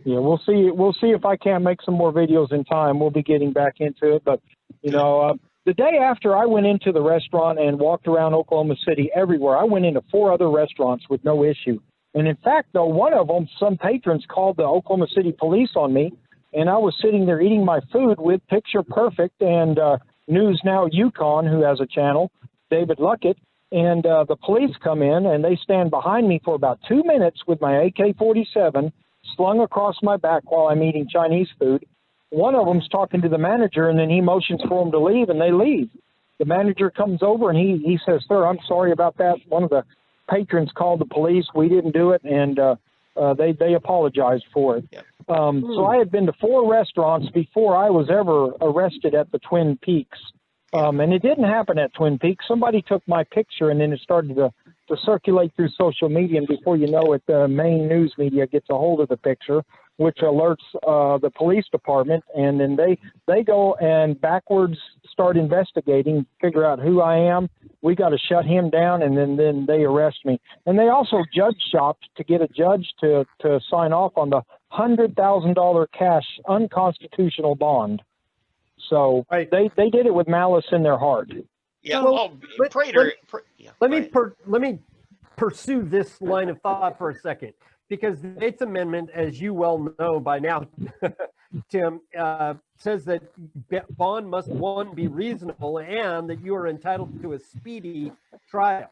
Yeah, we'll see. We'll see if I can't make some more videos in time. We'll be getting back into it. But, the day after I went into the restaurant and walked around Oklahoma City everywhere, I went into 4 other restaurants with no issue. And in fact, though, one of them, some patrons called the Oklahoma City police on me, and I was sitting there eating my food with Picture Perfect and News Now Yukon, who has a channel, David Luckett, and the police come in, and they stand behind me for about 2 minutes with my AK-47 slung across my back while I'm eating Chinese food. One of them's talking to the manager, and then he motions for them to leave, and they leave. The manager comes over, and he says, "Sir, I'm sorry about that. One of the patrons called the police. We didn't do it," and they apologized for it. Yep. So I had been to 4 restaurants before I was ever arrested at the Twin Peaks. And it didn't happen at Twin Peaks. Somebody took my picture, and then it started to to circulate through social media, and before you know it, the main news media gets a hold of the picture, which alerts the police department, and then they go and backwards start investigating, figure out who I am. We got to shut him down, and then they arrest me. And they also judge shopped to get a judge to sign off on the $100,000 cash unconstitutional bond. So Right. they did it with malice in their heart. Yeah. Well, Prater. Let me pursue this line of thought for a second, because the Eighth Amendment, as you well know by now, Tim, says that bond must, one, be reasonable, and that you are entitled to a speedy trial.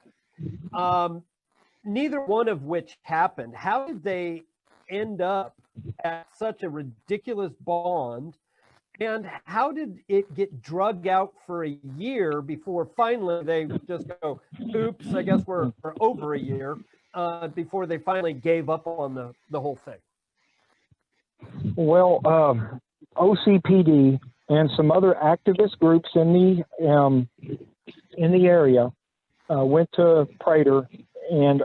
Neither one of which happened. How did they end up at such a ridiculous bond? And how did it get drug out for a year before finally they just go, oops, I guess we're over a year, before they finally gave up on the whole thing? Well, OCPD and some other activist groups in the area went to Prater and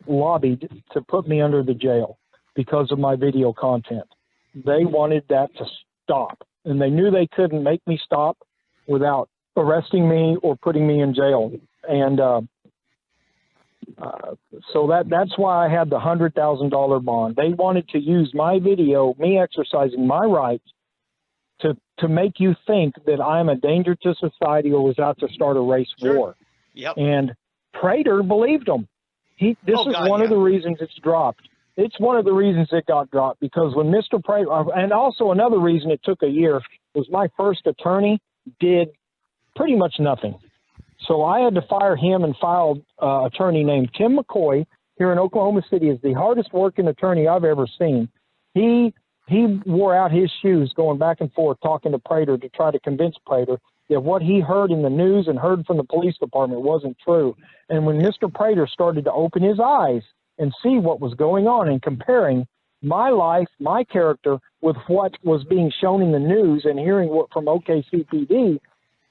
lobbied to put me under the jail because of my video content. They wanted that to stop, and they knew they couldn't make me stop without arresting me or putting me in jail. And so that's why I had the $100,000 bond. They wanted to use my video, me exercising my rights, to make you think that I'm a danger to society or was out to start a race war. Yep. And Prater believed them. This is one of the reasons it's dropped. It's one of the reasons it got dropped, because when Mr. Prater, and also another reason it took a year, was my first attorney did pretty much nothing. So I had to fire him and file an attorney named Tim McCoy here in Oklahoma City. Is the hardest working attorney I've ever seen. He wore out his shoes going back and forth talking to Prater to try to convince Prater that what he heard in the news and heard from the police department wasn't true. And when Mr. Prater started to open his eyes and see what was going on and comparing my life, my character, with what was being shown in the news and hearing what from OKCPD,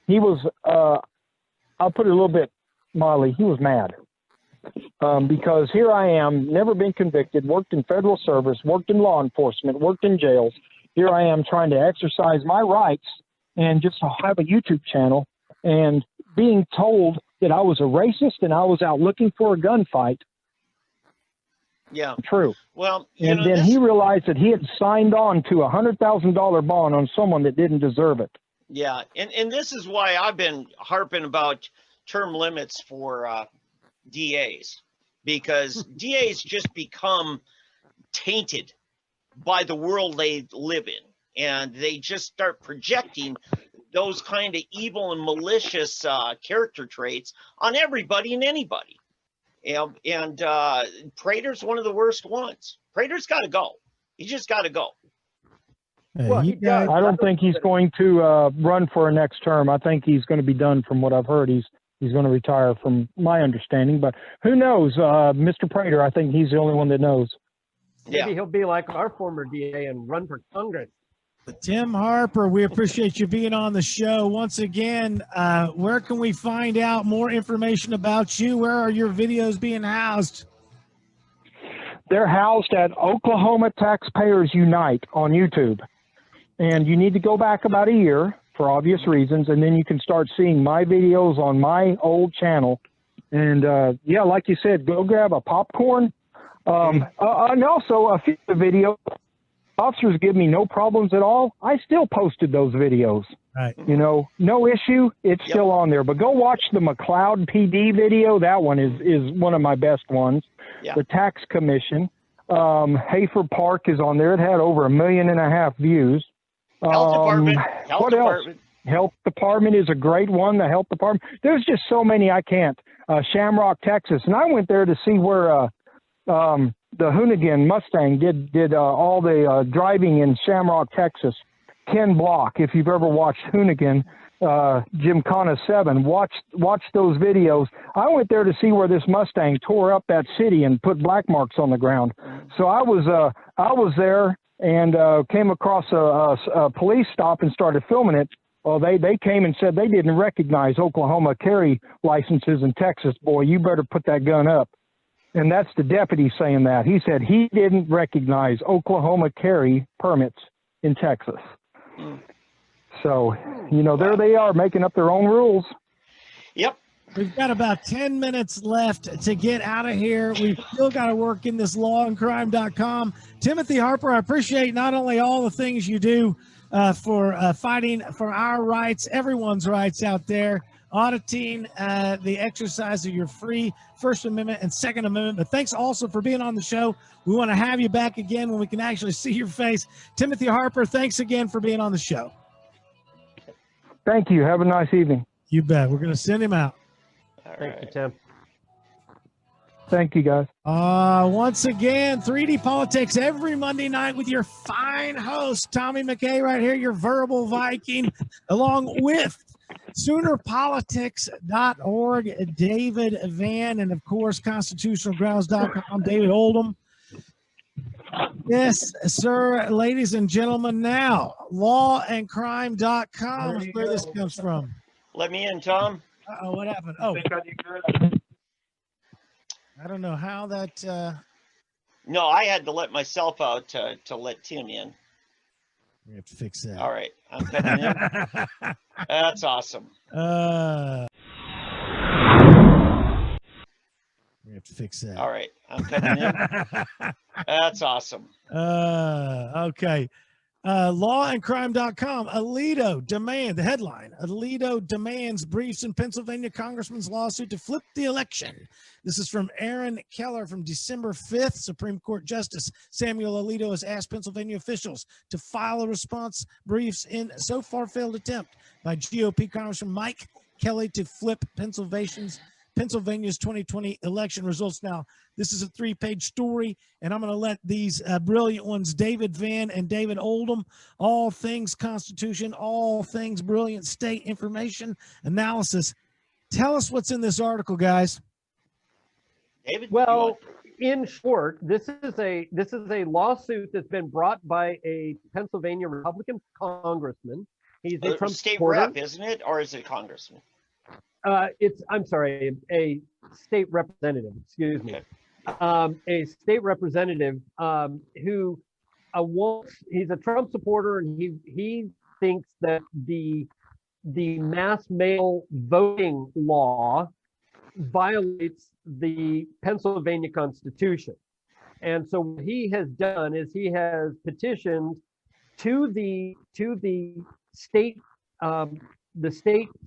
he was, I'll put it a little bit mildly, he was mad. Because here I am, never been convicted, worked in federal service, worked in law enforcement, worked in jails. Here I am trying to exercise my rights and just have a YouTube channel, and being told that I was a racist and I was out looking for a gunfight. Yeah. True. Well, and then he realized that he had signed on to a $100,000 bond on someone that didn't deserve it. Yeah, and this is why I've been harping about term limits for DAs, because DAs just become tainted by the world they live in, and they just start projecting those kind of evil and malicious character traits on everybody and anybody. And Prater's one of the worst ones. Prater's got to go. He just got to go. Well, I don't think he's going to run for a next term. I think he's going to be done. From what I've heard, he's going to retire, from my understanding. But who knows? Mr. Prater, I think he's the only one that knows. Maybe he'll be like our former DA and run for Congress. Tim Harper, we appreciate you being on the show. Once again, where can we find out more information about you? Where are your videos being housed? They're housed at Oklahoma Taxpayers Unite on YouTube. And you need to go back about a year for obvious reasons, and then you can start seeing my videos on my old channel. And, yeah, like you said, go grab a popcorn. And also a few videos. Officers give me no problems at all. I still posted those videos. Right. You know, no issue. It's still on there. But go watch the McLeod PD video. That one is one of my best ones. The Tax Commission. Hayfer Park is on there. It had over 1.5 million views. Health Department. What else? Health Department is a great one. The Health Department. There's just so many I can't. Shamrock, Texas. And I went there to see where the Hoonigan Mustang did all the driving in Shamrock, Texas. Ken Block, if you've ever watched Hoonigan, Gymkhana 7, watch those videos. I went there to see where this Mustang tore up that city and put black marks on the ground. So I was there and came across a police stop and started filming it. Well, they came and said they didn't recognize Oklahoma carry licenses in Texas. Boy, you better put that gun up. And that's the deputy saying that. He said he didn't recognize Oklahoma carry permits in Texas. So, you know, there they are making up their own rules. Yep. We've got about 10 minutes left to get out of here. We've still got to work in this lawandcrime.com. Timothy Harper, I appreciate not only all the things you do for fighting for our rights, everyone's rights out there, auditing the exercise of your free First Amendment and Second Amendment. But thanks also for being on the show. We want to have you back again when we can actually see your face. Timothy Harper, thanks again for being on the show. Thank you. Have a nice evening. You bet. We're going to send him out. Thank you, Tim. Thank you, guys. Once again, 3D Politics every Monday night with your fine host, Tommy McKay, right here, your verbal Viking, along with Soonerpolitics.org, David Van, and of course, constitutionalgrounds.com, David Oldham. Yes, sir, ladies and gentlemen, now lawandcrime.com is where this comes from. Let me in, Tom. Uh-oh, what happened? Oh, I don't know how that. No, I had to let myself out to let Tim in. We have to fix that. All right, I'm coming in. That's awesome. We have to fix that. All right, I'm coming in. That's awesome. Okay. Lawandcrime.com. Alito demand, the headline, Alito demands briefs in Pennsylvania Congressman's lawsuit to flip the election. This is from Aaron Keller from December 5th. Supreme Court Justice Samuel Alito has asked Pennsylvania officials to file a response briefs in so far failed attempt by GOP Congressman Mike Kelly to flip Pennsylvania's 2020 election results. Now, this is a 3-page story, and I'm going to let these brilliant ones, David Van and David Oldham, all things Constitution, all things brilliant state information analysis. Tell us what's in this article, guys. David, well, in short, this is a lawsuit that's been brought by a Pennsylvania Republican congressman. He's a Trump state supporter. rep, isn't it, or is it congressman? I'm sorry, a state representative. Excuse me. Okay. A state representative who he's a Trump supporter, and he thinks that the mass mail voting law violates the Pennsylvania Constitution. And so what he has done is he has petitioned to the state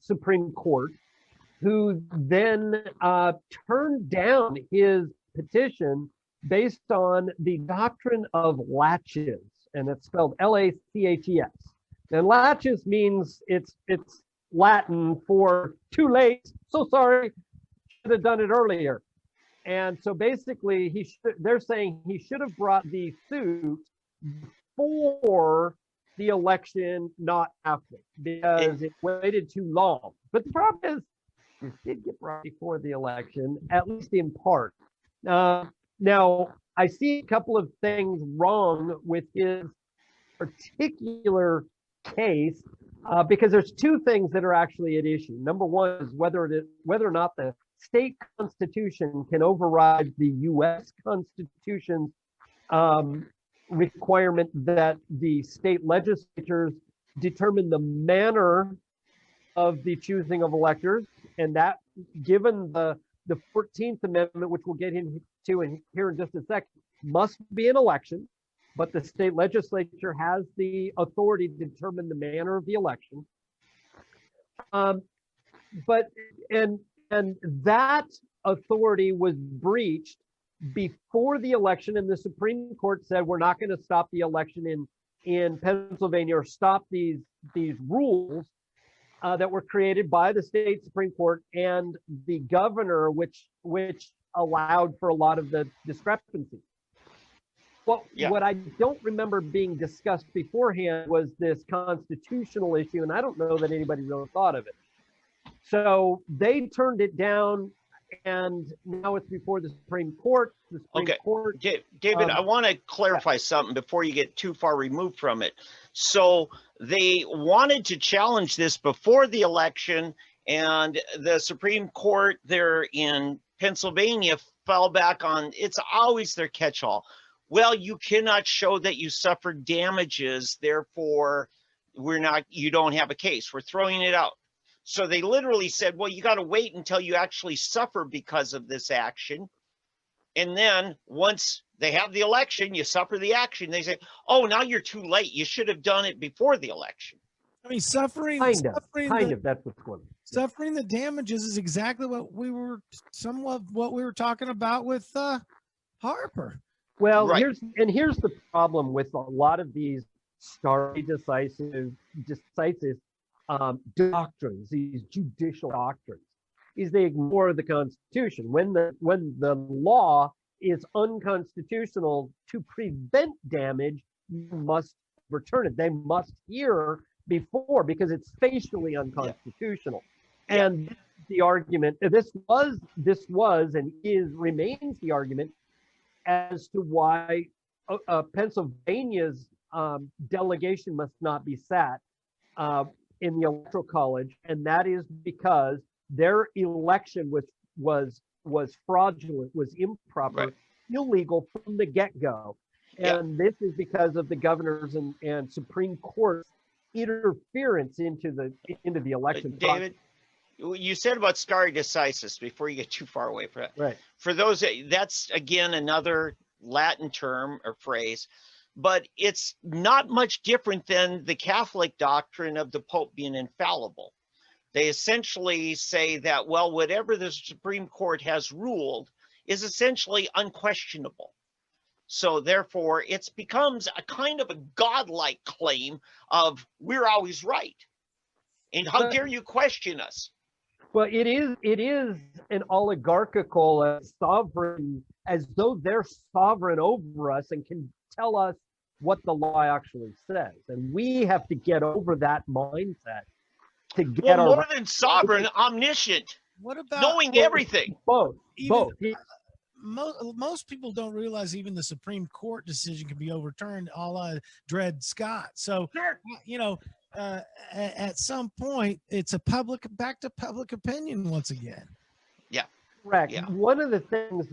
Supreme Court, who then turned down his petition based on the doctrine of laches, and it's spelled L-A-C-H-E-S. And laches means it's Latin for too late, so sorry, should have done it earlier. And so basically, they're saying he should have brought the suit before the election, not after, because it waited too long. But the problem is, it did get brought before the election, at least in part. Now, I see a couple of things wrong with his particular case, because there's two things that are actually at issue. Number one is whether or not the state constitution can override the U.S. Constitution's requirement that the state legislatures determine the manner of the choosing of electors, and that, given the 14th Amendment, which we'll get into here in just a second, must be an election, but the state legislature has the authority to determine the manner of the election. And that authority was breached before the election, and the Supreme Court said we're not going to stop the election in Pennsylvania or stop these rules that were created by the state Supreme Court and the governor, which allowed for a lot of the discrepancies. Well, what I don't remember being discussed beforehand was this constitutional issue, and I don't know that anybody really thought of it. So they turned it down. and now it's before the Supreme Court. The Supreme Court. David, I want to clarify something before you get too far removed from it. So they wanted to challenge this before the election, and the Supreme Court there in Pennsylvania fell back on, it's always their catch-all. Well, you cannot show that you suffered damages, therefore you don't have a case. We're throwing it out. So they literally said, well, you got to wait until you actually suffer because of this action. And then once they have the election, you suffer the action. They say, oh, now you're too late. You should have done it before the election. I mean, suffering that's what's going on. Suffering the damages is exactly what we were talking about with Harper. Well, here's the problem with a lot of these stare decisis doctrines, these judicial doctrines, is they ignore the Constitution. When the law is unconstitutional, to prevent damage, you must return it. They must hear before, because it's facially unconstitutional. Yeah. And the argument, this was and remains the argument as to why Pennsylvania's delegation must not be sat in the Electoral College, and that is because their election was fraudulent, was improper, illegal from the get-go. And this is because of the governor's and Supreme Court's interference into the election. David, you said about stare decisis before you get too far away from it. Right. For those, that's again another Latin term or phrase, but it's not much different than the Catholic doctrine of the Pope being infallible. They essentially say that, well, whatever the Supreme Court has ruled is essentially unquestionable. So therefore, it becomes a kind of a godlike claim of we're always right. And how dare you question us? Well, it is an oligarchical sovereign, as though they're sovereign over us and can tell us what the law actually says. And we have to get over that mindset to get more than sovereign, omniscient. What about knowing everything? Both. Most people don't realize even the Supreme Court decision can be overturned, a la Dred Scott. So, at some point, it's back to public opinion once again. Yeah, correct. Yeah. One of the things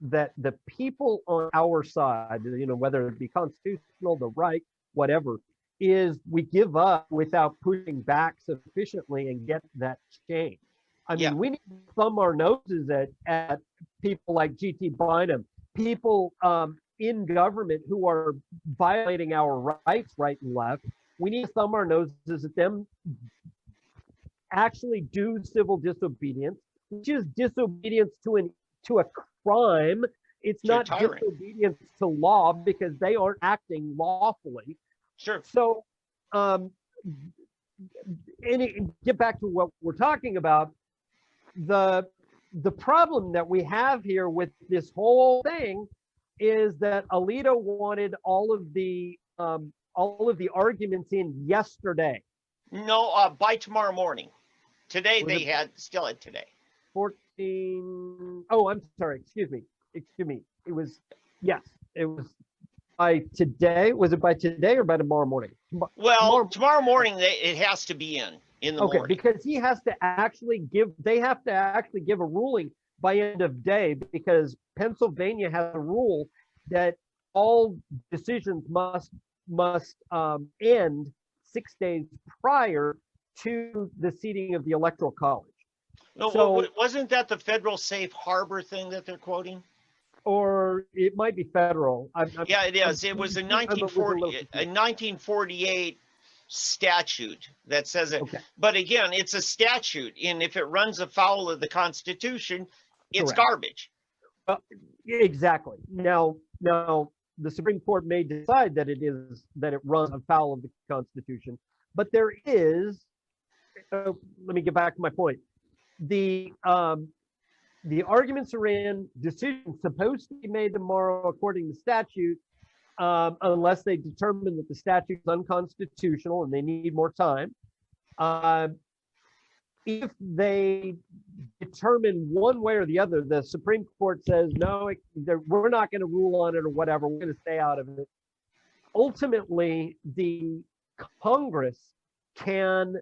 that the people on our side, whether it be constitutional, the right, whatever, is we give up without pushing back sufficiently and get that change. I mean, we need to thumb our noses at people like G.T. Bynum, people in government who are violating our rights right and left. We need to thumb our noses at them, actually do civil disobedience, which is disobedience to a crime. It's not disobedience to law, because they aren't acting lawfully. Sure. So, get back to what we're talking about. The problem that we have here with this whole thing is that Alito wanted all of the arguments in yesterday. No, by tomorrow morning. Today they still had today. 14. Oh, I'm sorry. Excuse me. It was by today. Was it by today or by tomorrow morning? Well, tomorrow morning it has to be in the morning. Because they have to actually give a ruling by end of day, because Pennsylvania has a rule that all decisions must end 6 days prior to the seating of the Electoral College. No, so, wasn't that the federal safe harbor thing that they're quoting? Or it might be federal. Yeah, it is. It was a 1948 statute that says it. Okay. But again, it's a statute, and if it runs afoul of the Constitution, it's garbage. Exactly. Now, the Supreme Court may decide that it runs afoul of the Constitution, but there is. Let me get back to my point. The arguments are in, decisions supposed to be made tomorrow according to statute, unless they determine that the statute is unconstitutional and they need more time. if they determine one way or the other, the Supreme Court says, no, we're not going to rule on it or whatever, we're going to stay out of it. Ultimately, the Congress can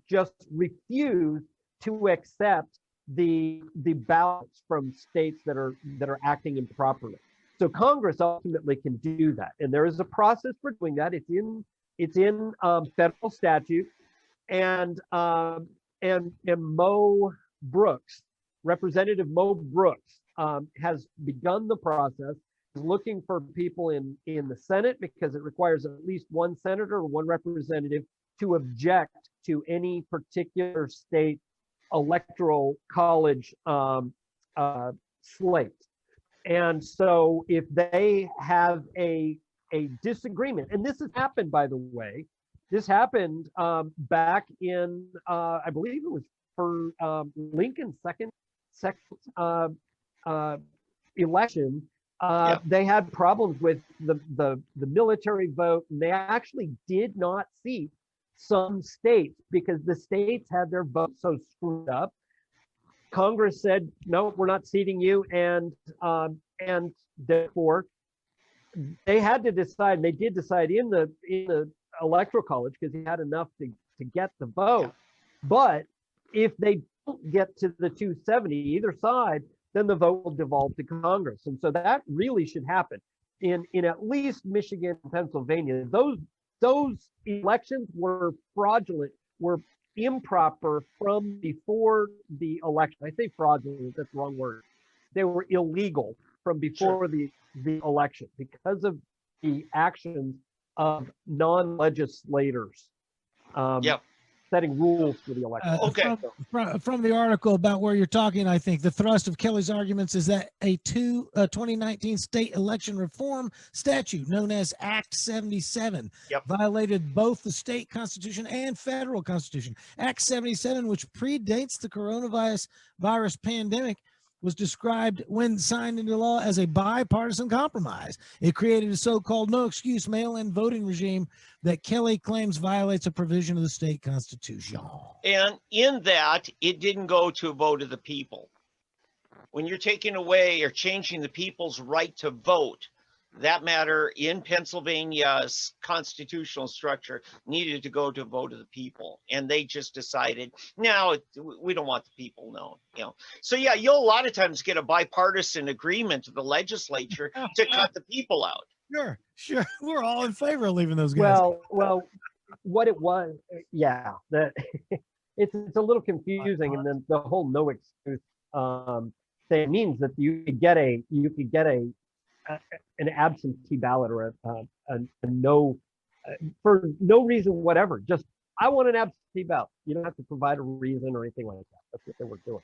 just refuse to accept the ballots from states that are acting improperly. So Congress ultimately can do that, and there is a process for doing that. It's in federal statute, and Mo Brooks, Representative Mo Brooks, has begun the process. He's looking for people in the Senate, because it requires at least one senator or one representative to object to any particular state electoral college slate. And so if they have a disagreement, and this has happened, by the way, this happened back in, I believe it was for Lincoln's second election. They had problems with the military vote, and they actually did not seat some states because the states had their vote so screwed up. Congress said, no, we're not seating you, and therefore they had to decide. And they did decide in the Electoral College, because he had enough to get the vote. But if they don't get to the 270 either side, then the vote will devolve to Congress. And so that really should happen in at least Michigan and Pennsylvania. Those elections were fraudulent, were improper from before the election. I say fraudulent, that's the wrong word. They were illegal from before the election because of the actions of non-legislators setting rules for the election. From the article about where you're talking, I think the thrust of Kelly's arguments is that a 2019 state election reform statute known as Act 77 violated both the state constitution and federal constitution. Act 77, which predates the coronavirus pandemic, was described when signed into law as a bipartisan compromise. It created a so-called no-excuse mail-in voting regime that Kelly claims violates a provision of the state constitution. And in that, it didn't go to a vote of the people. When you're taking away or changing the people's right to vote, that matter in Pennsylvania's constitutional structure needed to go to a vote of the people, and they just decided, no, we don't want the people known. So yeah, you'll a lot of times get a bipartisan agreement of the legislature to cut the people out. Sure, we're all in favor of leaving those guys. Well, what it was, that it's a little confusing, and then the whole no excuse thing means that you could get an absentee ballot or a no for no reason whatever. Just, I want an absentee ballot. You don't have to provide a reason or anything like that. That's what they were doing.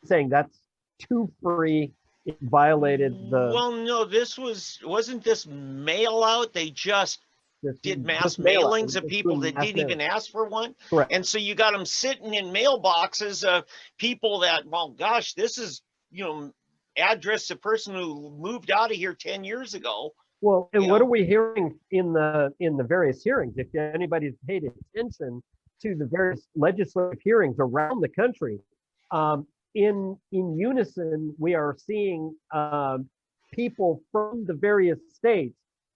Saying that's too free. It violated the. Well, no, wasn't this mail out? They just did mass mailings of people that didn't even ask for one. Correct. And so you got them sitting in mailboxes of people that, well, gosh, this is, address a person who moved out of here 10 years ago. Well, and what are we hearing in the various hearings? If anybody's paid attention to the various legislative hearings around the country, in unison, we are seeing people from the various states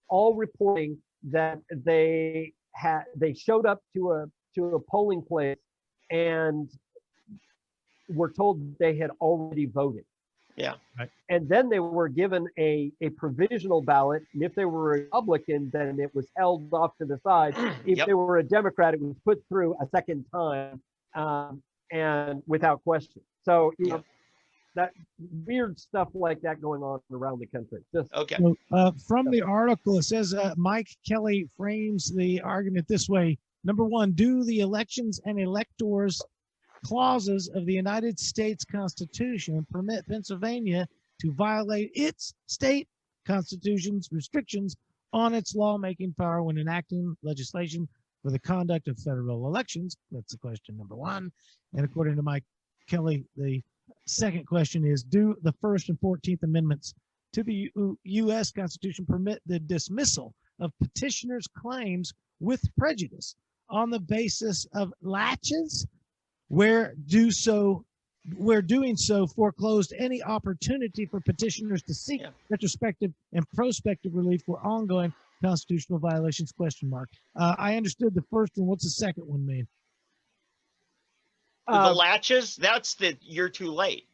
all reporting that they showed up to a polling place and were told they had already voted. Yeah. Right. And then they were given a provisional ballot. And if they were a Republican, then it was held off to the side. If they were a Democrat, it was put through a second time and without question. So, that weird stuff like that going on around the country. From the article, it says Mike Kelly frames the argument this way. Number one, do the elections and electors clauses of the United States Constitution permit Pennsylvania to violate its state constitution's restrictions on its lawmaking power when enacting legislation for the conduct of federal elections? That's the question number one. And according to Mike Kelly, the second question is, do the First and 14th Amendments to the U.S. Constitution permit the dismissal of petitioners' claims with prejudice on the basis of latches, where doing so foreclosed any opportunity for petitioners to seek retrospective and prospective relief for ongoing constitutional violations, ? I understood the first one. What's the second one mean? The latches, that's the you're too late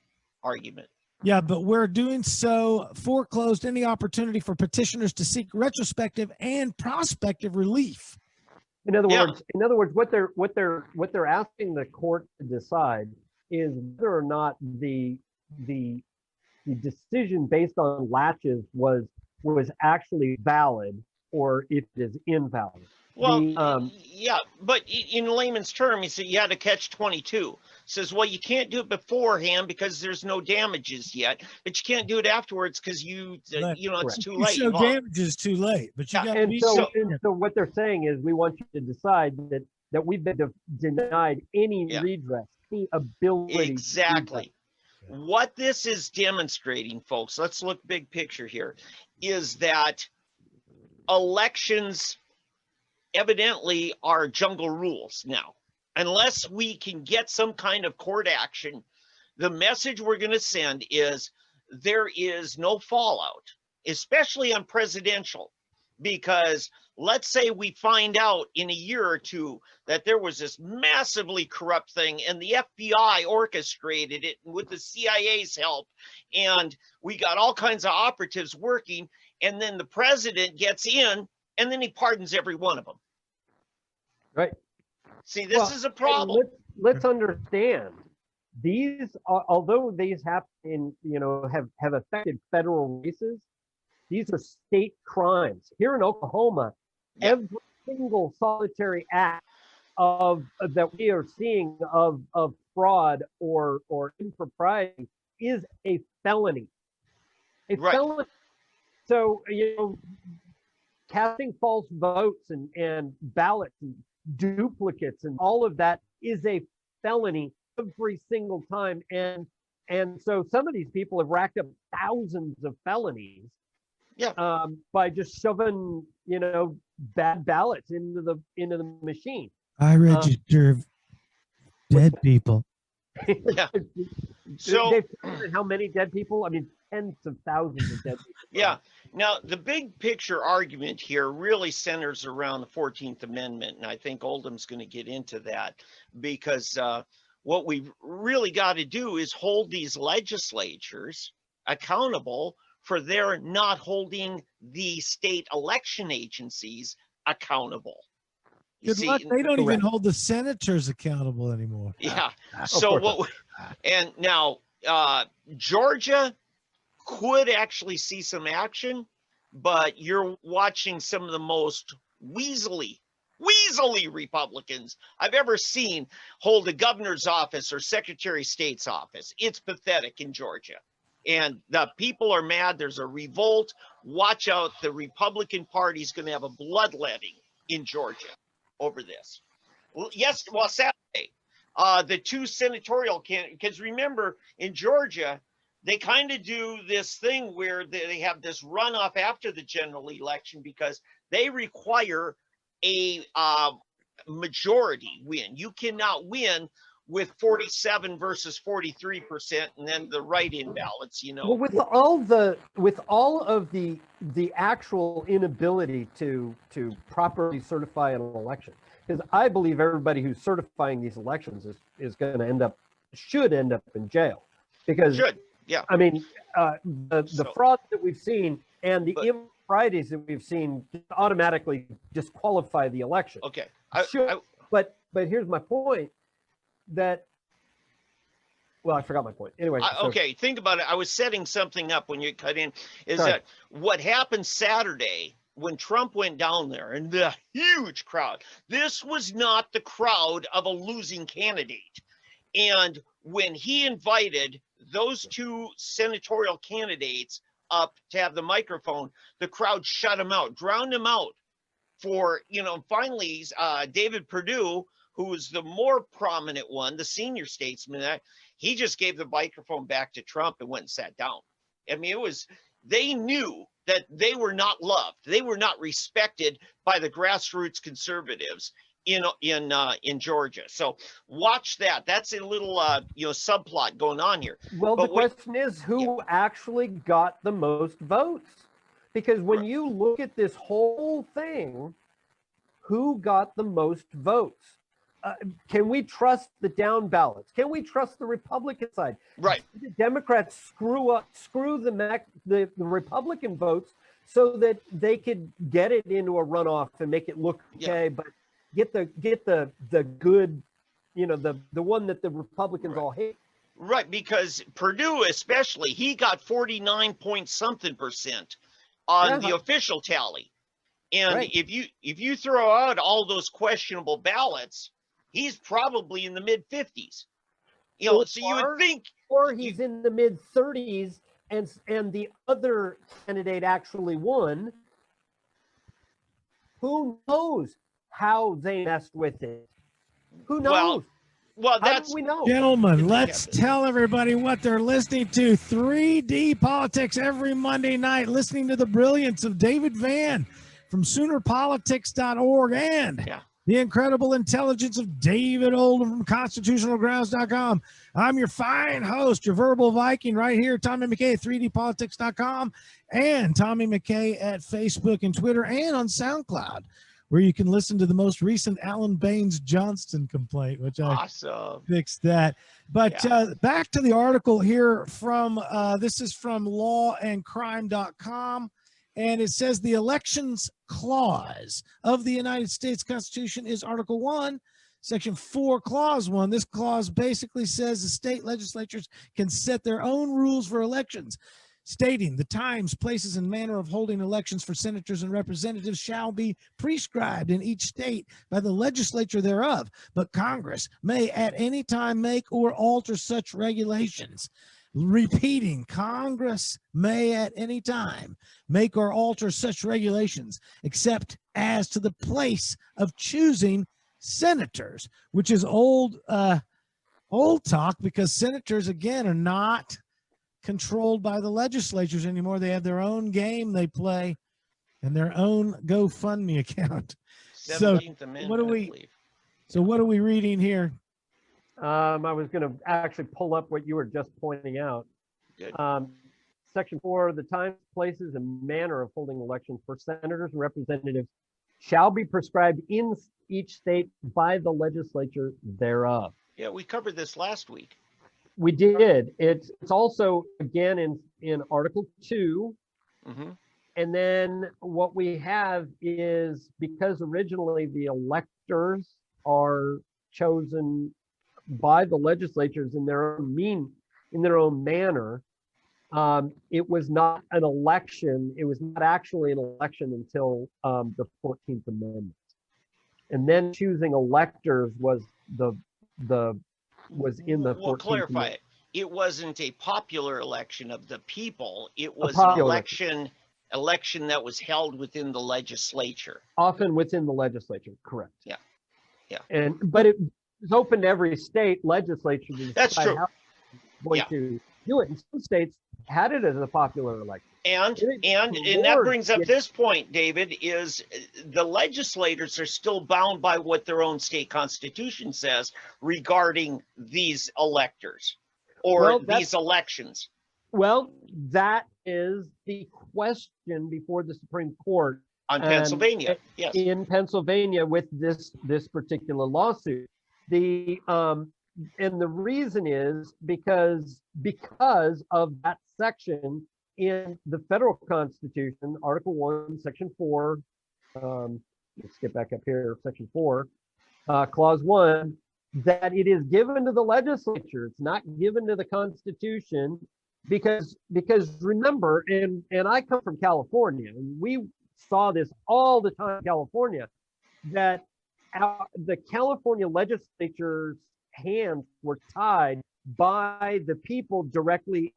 argument. Yeah, but where doing so foreclosed any opportunity for petitioners to seek retrospective and prospective relief. In other words, what they're asking the court to decide is whether or not the decision based on latches was actually valid or if it is invalid. Well, yeah, but in layman's term, he said you had to catch 22. Says, well, you can't do it beforehand because there's no damages yet, but you can't do it afterwards because it's too late. You show damages too late, but you got to be so what they're saying is we want you to decide that we've been denied any redress, any ability. Exactly. What this is demonstrating, folks, let's look big picture here, is that elections evidently are jungle rules now. Unless we can get some kind of court action, the message we're going to send is there is no fallout, especially on presidential, because let's say we find out in a year or two that there was this massively corrupt thing and the FBI orchestrated it with the CIA's help, and we got all kinds of operatives working, and then the president gets in and then he pardons every one of them. Right. See, this is a problem. Let's understand these, although these happen, have affected federal races, these are state crimes. Here in Oklahoma, every single solitary act that we are seeing of fraud or impropriety is a felony. A felony. So, casting false votes and ballots and duplicates and all of that is a felony every single time. And so some of these people have racked up thousands of felonies by just shoving, bad ballots into the machine. I register dead people. So they've counted how many dead people? I mean, tens of thousands of dead people. Yeah. Now, the big picture argument here really centers around the 14th Amendment, and I think Oldham's going to get into that because what we've really got to do is hold these legislatures accountable for their not holding the state election agencies accountable. Good luck. They don't even hold the senators accountable anymore. Yeah. So and now Georgia could actually see some action, but you're watching some of the most weaselly Republicans I've ever seen hold a governor's office or secretary of state's office. It's pathetic in Georgia. And the people are mad. There's a revolt. Watch out. The Republican Party is going to have a bloodletting in Georgia over this. Saturday, the two senatorial candidates, because remember, in Georgia, they kind of do this thing where they have this runoff after the general election because they require a majority win. You cannot win with 47 versus 43% and then the write-in ballots, Well, with all of the actual inability to properly certify an election, because I believe everybody who's certifying these elections is going to should end up in jail, because I mean the fraud that we've seen and the improprieties that we've seen automatically disqualify the election. Okay, but here's my point. I forgot my point. Anyway. Okay, think about it. I was setting something up when you cut in. That what happened Saturday when Trump went down there and the huge crowd? This was not the crowd of a losing candidate. And when he invited those two senatorial candidates up to have the microphone, the crowd shut him out, drowned him out. Finally, David Perdue, who was the more prominent one, the senior statesman, he just gave the microphone back to Trump and went and sat down. I mean, they knew that they were not loved. They were not respected by the grassroots conservatives in Georgia. So watch that. That's a little subplot going on here. Well, but the question is who actually got the most votes? Because when you look at this whole thing, who got the most votes? Can we trust the down ballots? Can we trust the Republican side? Right. The Democrats screw the Republican votes so that they could get it into a runoff and make it look okay, but get the good, the one that the Republicans all hate. Right, because Purdue especially, he got 49 point something percent on the official tally. And if you throw out all those questionable ballots, he's probably in the mid 50s. So you would think, or he's in the mid 30s, and the other candidate actually won. Who knows how they messed with it? Who knows? Well, how do we know? Gentlemen, let's tell everybody what they're listening to. 3D Politics every Monday night, listening to the brilliance of David Vann from Soonerpolitics.org and the incredible intelligence of David Oldham from ConstitutionalGrounds.com. I'm your fine host, your verbal Viking right here, Tommy McKay at 3dpolitics.com and Tommy McKay at Facebook and Twitter and on SoundCloud, where you can listen to the most recent Alan Baines Johnston complaint, which I fixed that. But back to the article here from, this is from lawandcrime.com. And it says the Elections Clause of the United States Constitution is Article 1, Section 4, Clause 1. This clause basically says the state legislatures can set their own rules for elections, stating the times, places, and manner of holding elections for senators and representatives shall be prescribed in each state by the legislature thereof, but Congress may at any time make or alter such regulations. Repeating, Congress may at any time make or alter such regulations, except as to the place of choosing senators, which is old talk, because senators, again, are not controlled by the legislatures anymore. They have their own game they play and their own GoFundMe account. 17th Amendment, what are we reading here? I was going to actually pull up what you were just pointing out. Good. Section 4, the times, places, and manner of holding elections for senators and representatives shall be prescribed in each state by the legislature thereof. Yeah, we covered this last week. We did. It's also, again, in Article 2. Mm-hmm. And then what we have is, because originally the electors are chosen by the legislatures in their own manner, it was not an election. It was not actually an election until the 14th Amendment, and then choosing electors was in the 14th We'll clarify Amendment. it. It wasn't a popular election of the people. It was an election that was held within the legislature. Often within the legislature, correct? Yeah. But it was open to every state legislature to decide how they're going to do it. And some states had it as a popular election. And that brings up this point, David, is the legislators are still bound by what their own state constitution says regarding these electors or these elections. Well, that is the question before the Supreme Court. On Pennsylvania, yes. In Pennsylvania with this particular lawsuit. And the reason is because of that section in the federal Constitution, Article 1, Section 4, let's get back up here, Section 4, Clause 1, that it is given to the legislature. It's not given to the Constitution because remember, and I come from California, and we saw this all the time in California, that the California legislature's hands were tied by the people directly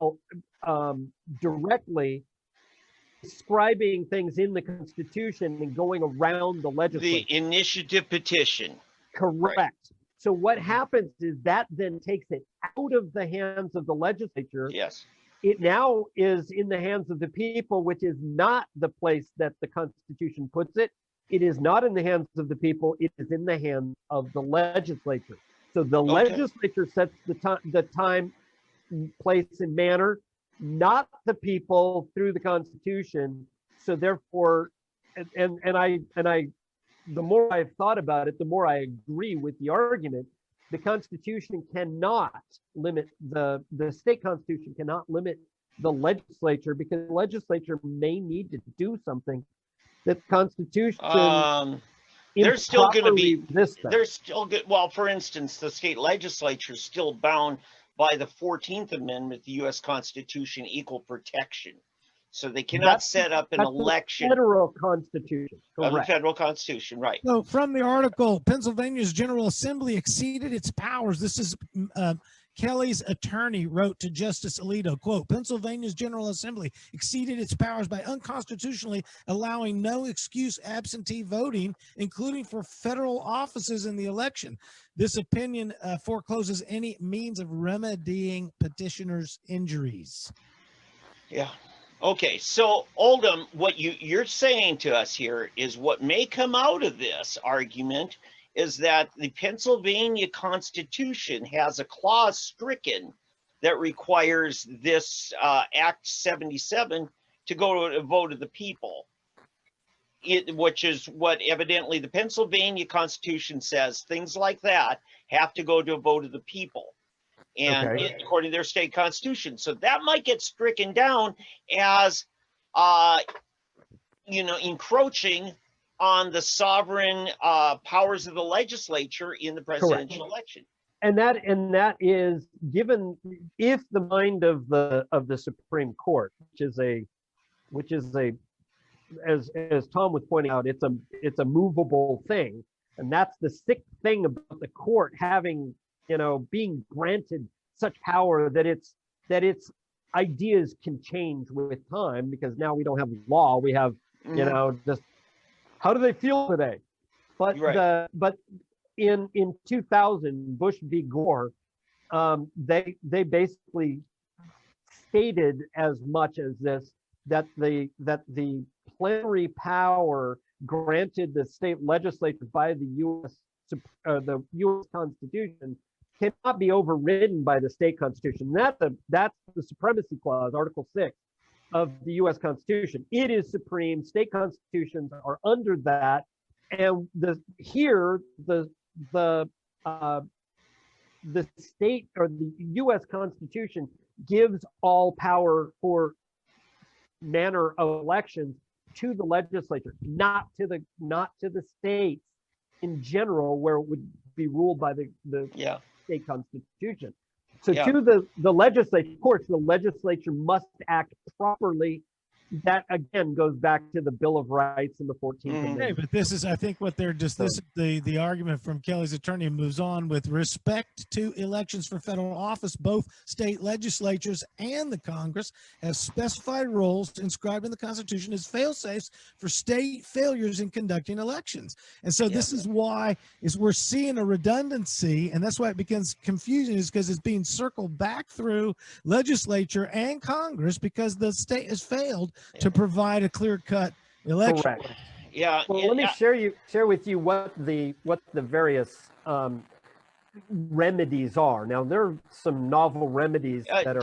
describing things in the Constitution and going around the legislature. The initiative petition. Correct. Right. So what happens is that then takes it out of the hands of the legislature. Yes. it now is in the hands of the people, which is not the place that the Constitution puts it. It is not in the hands of the people. It is in the hands of the legislature. So the legislature sets the time, place, and manner, not the people through the Constitution. So therefore, and I, the more I've thought about it, the more I agree with the argument. The Constitution cannot limit the state constitution cannot limit the legislature, because the legislature may need to do something that the Constitution there's still going to be there's still good. Well, for instance, the state legislature is still bound by the 14th Amendment, the U.S. Constitution, equal protection. So they cannot set up an election. Federal Constitution. Of the federal Constitution, right. So from the article, Pennsylvania's General Assembly exceeded its powers. This is Kelly's attorney wrote to Justice Alito, quote, Pennsylvania's General Assembly exceeded its powers by unconstitutionally allowing no excuse absentee voting, including for federal offices in the election. This opinion forecloses any means of remedying petitioners' injuries. Yeah. Okay, so Oldham, what you're saying to us here is what may come out of this argument is that the Pennsylvania Constitution has a clause stricken that requires this Act 77 to go to a vote of the people, which is what evidently the Pennsylvania Constitution says. Things like that have to go to a vote of the people. And according to their state constitution. So that might get stricken down as, encroaching on the sovereign powers of the legislature in the presidential election. And that is given if the mind of the Supreme Court, which is as Tom was pointing out, it's a movable thing, and that's the sick thing about the court having, being granted such power that its ideas can change with time, because now we don't have law, we have just how do they feel today. But but in 2000, Bush v. Gore, they basically stated as much as this, that the plenary power granted the state legislature by the U.S. Constitution cannot be overridden by the state constitution. That's the supremacy clause, Article 6 of the U.S. Constitution. It is supreme. State constitutions are under that, and the state or the U.S. Constitution gives all power for manner of elections to the legislature, not to the states in general, where it would be ruled by the state constitution. So to the legislature, of course, the legislature must act properly. That again goes back to the Bill of Rights and the 14th Amendment. Okay, but this is, I think, what they're just the argument from Kelly's attorney moves on with respect to elections for federal office. Both state legislatures and the Congress have specified roles inscribed in the Constitution as fail-safes for state failures in conducting elections. And so this is why we're seeing a redundancy, and that's why it becomes confusing, is because it's being circled back through legislature and Congress because the state has failed to provide a clear-cut election. Correct. Yeah. Well, let me share with you what the various remedies are. Now, there are some novel remedies that are.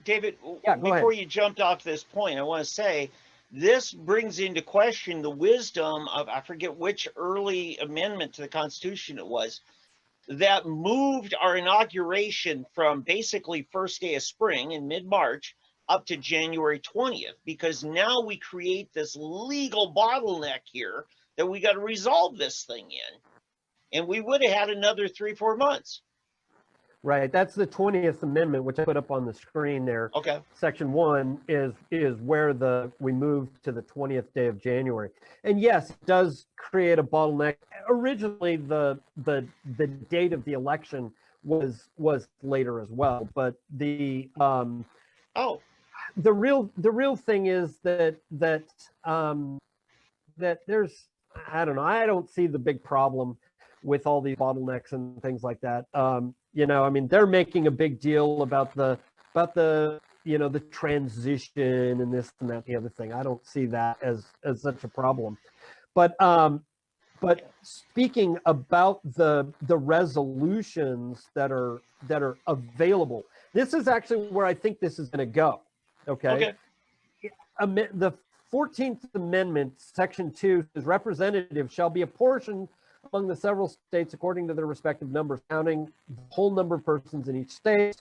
David, before you jumped off this point, I want to say this brings into question the wisdom of, I forget which early amendment to the Constitution it was, that moved our inauguration from basically first day of spring in mid-March up to January 20th, because now we create this legal bottleneck here that we got to resolve this thing in. And we would have had another 3-4 months. Right. That's the 20th Amendment, which I put up on the screen there. Okay. Section 1 is where we moved to the 20th day of January. And yes, it does create a bottleneck. Originally, the date of the election was later as well, but the real thing is that there's, I don't know, I don't see the big problem with all these bottlenecks and things like that. I mean, they're making a big deal about the the transition and this and that, the other thing. I don't see that as such a problem. But speaking about the resolutions that are available, this is actually where I think this is going to go. Okay. The 14th Amendment, Section 2 says representatives shall be apportioned among the several states according to their respective numbers, counting the whole number of persons in each state.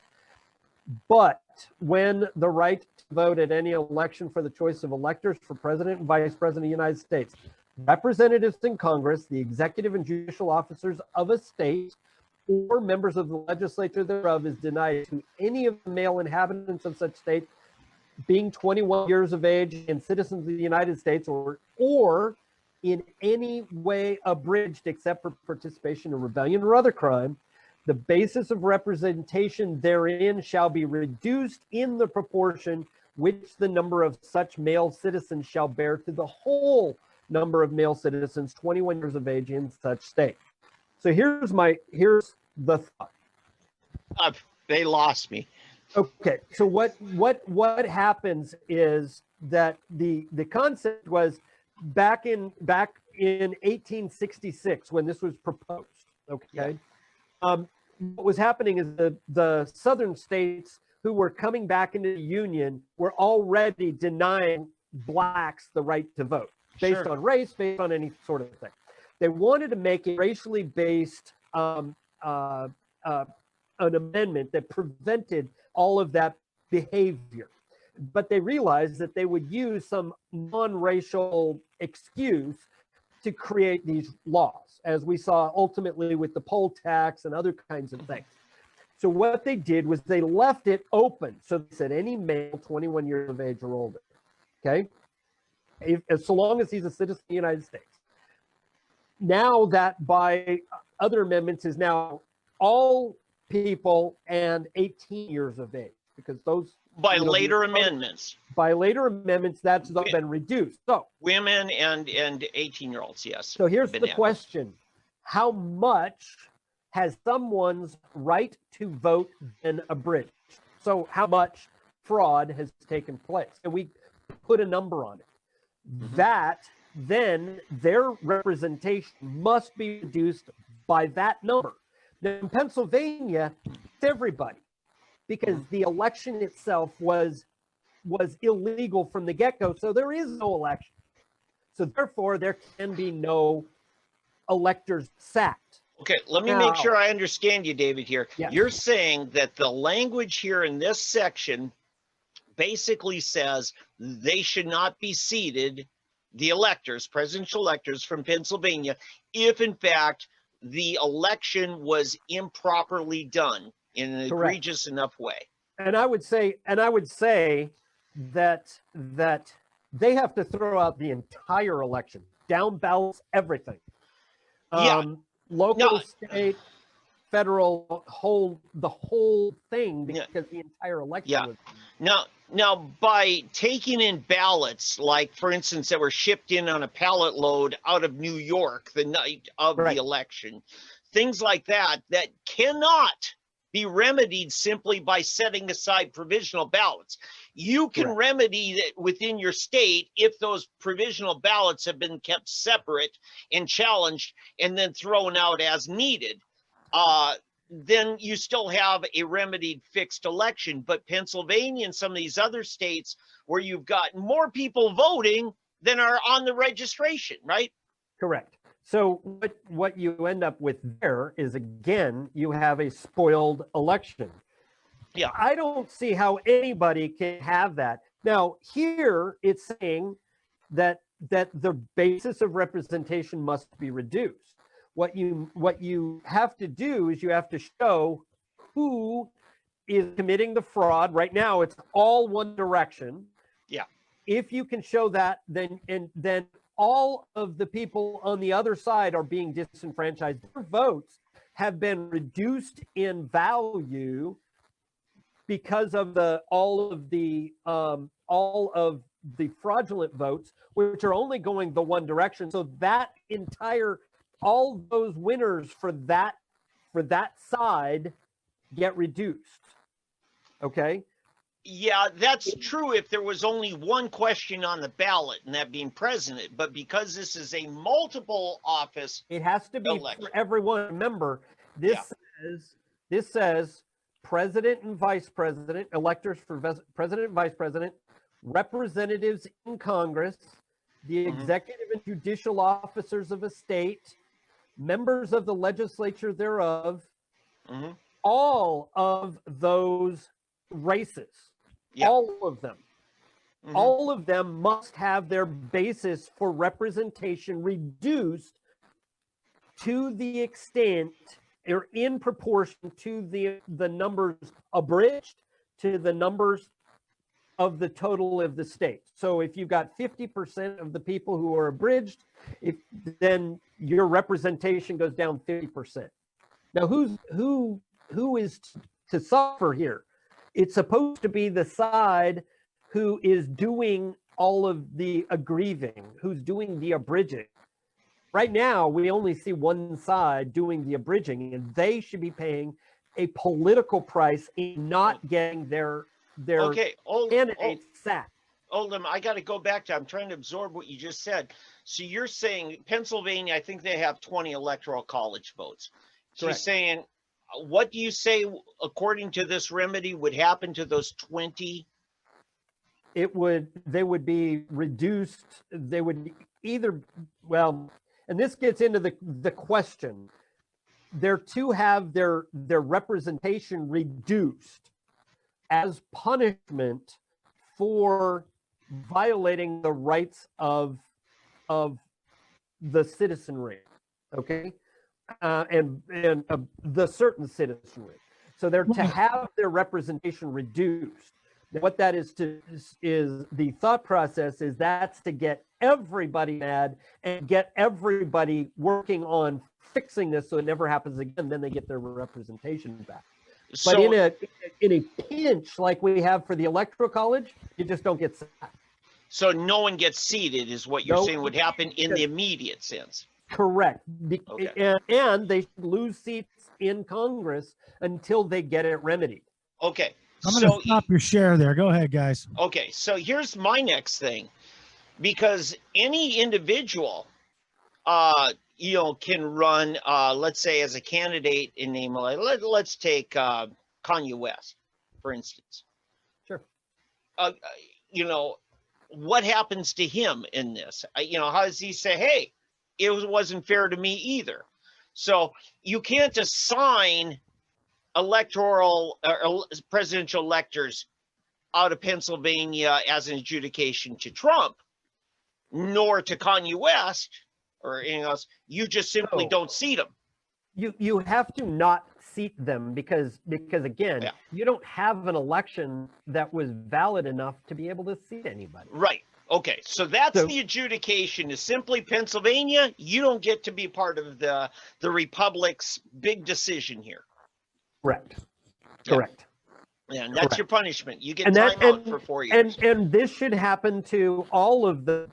But when the right to vote at any election for the choice of electors for president and vice president of the United States, representatives in Congress, the executive and judicial officers of a state, or members of the legislature thereof is denied to any of the male inhabitants of such state, being 21 years of age and citizens of the United States, or in any way abridged except for participation in rebellion or other crime, the basis of representation therein shall be reduced in the proportion which the number of such male citizens shall bear to the whole number of male citizens 21 years of age in such state. So here's the thought. They lost me. Okay, so what happens is that the concept was back in 1866 when this was proposed. Okay, what was happening is the southern states who were coming back into the Union were already denying blacks the right to vote based on race, based on any sort of thing. They wanted to make a racially based an amendment that prevented all of that behavior. But they realized that they would use some non-racial excuse to create these laws, as we saw ultimately with the poll tax and other kinds of things. So what they did was they left it open. So they said any male 21 years of age or older, okay? So long as he's a citizen of the United States. Now that by other amendments is now all people and 18 years of age, because those by later amendments. By later amendments, that's been reduced. So women and 18-year-olds, yes. So here's the question: how much has someone's right to vote been abridged? So how much fraud has taken place? And we put a number on it. That then their representation must be reduced by that number. Now, in Pennsylvania, it's everybody, because the election itself was illegal from the get-go, so there is no election. So therefore, there can be no electors sacked. Okay, let me make sure I understand you, David, here. Yes. You're saying that the language here in this section basically says they should not be seated, the electors, presidential electors from Pennsylvania, if in fact the election was improperly done in an egregious enough way. And I would say that they have to throw out the entire election, down ballots, everything. Local, state, federal, the whole thing, because the entire election was. Now, by taking in ballots, like for instance, that were shipped in on a pallet load out of New York the night of the election, things like that cannot be remedied simply by setting aside provisional ballots. You can remedy it within your state if those provisional ballots have been kept separate and challenged and then thrown out as needed. Then you still have a remedied fixed election. But Pennsylvania and some of these other states where you've got more people voting than are on the registration, right? Correct. So what you end up with there is, again, you have a spoiled election. Yeah. I don't see how anybody can have that. Now, here it's saying that the basis of representation must be reduced. What you have to do is you have to show who is committing the fraud. Right now, it's all one direction. Yeah. If you can show that, then all of the people on the other side are being disenfranchised. Their votes have been reduced in value because of all of the fraudulent votes, which are only going the one direction. So that all those winners for that side get reduced. Okay. Yeah, that's true if there was only one question on the ballot, and that being president. But because this is a multiple office, it has to be election. for everyone. Remember, this says president and vice president, electors for president and vice president, representatives in Congress, the executive and judicial officers of a state, members of the legislature thereof, all of those races, all of them. All of them must have their basis for representation reduced to the extent or in proportion to the numbers abridged to the numbers of the total of the state. So if you've got 50% of the people who are abridged, then your representation goes down 50%. Now, who is to suffer here? It's supposed to be the side who is doing all of the aggrieving, who's doing the abridging. Right now, we only see one side doing the abridging, and they should be paying a political price in not getting their candidates sacked. Oldham, I got to go back to, I'm trying to absorb what you just said. So you're saying Pennsylvania, I think they have 20 electoral college votes. So you're saying, what do you say, according to this remedy, would happen to those 20? They would be reduced. They would either, well, and this gets into the question. They're to have their representation reduced as punishment for violating the rights of the citizenry, okay, and the certain citizenry. So they're to have their representation reduced. What that is the thought process is that's to get everybody mad and get everybody working on fixing this so it never happens again. Then they get their representation back. So, but in a pinch like we have for the Electoral College, you just don't get sacked. So no one gets seated is what you're saying would happen in the immediate sense. Correct. And they lose seats in Congress until they get it remedied. Okay. I'm going to stop your share there. Go ahead, guys. Okay, so here's my next thing. Because any individual, can run, let's say, as a candidate in name, let's take Kanye West, for instance. Sure. What happens to him in this? How does he say, hey, it wasn't fair to me either? So you can't assign electoral or presidential electors out of Pennsylvania as an adjudication to Trump, nor to Kanye West or anything else. You just simply don't seat them. You have to not seat them because again, you don't have an election that was valid enough to be able to seat anybody. Right. Okay. So that's the adjudication is simply Pennsylvania. You don't get to be part of the Republic's big decision here. Correct. Correct. Yeah, and that's your punishment. You get time out for 4 years. And this should happen to all of the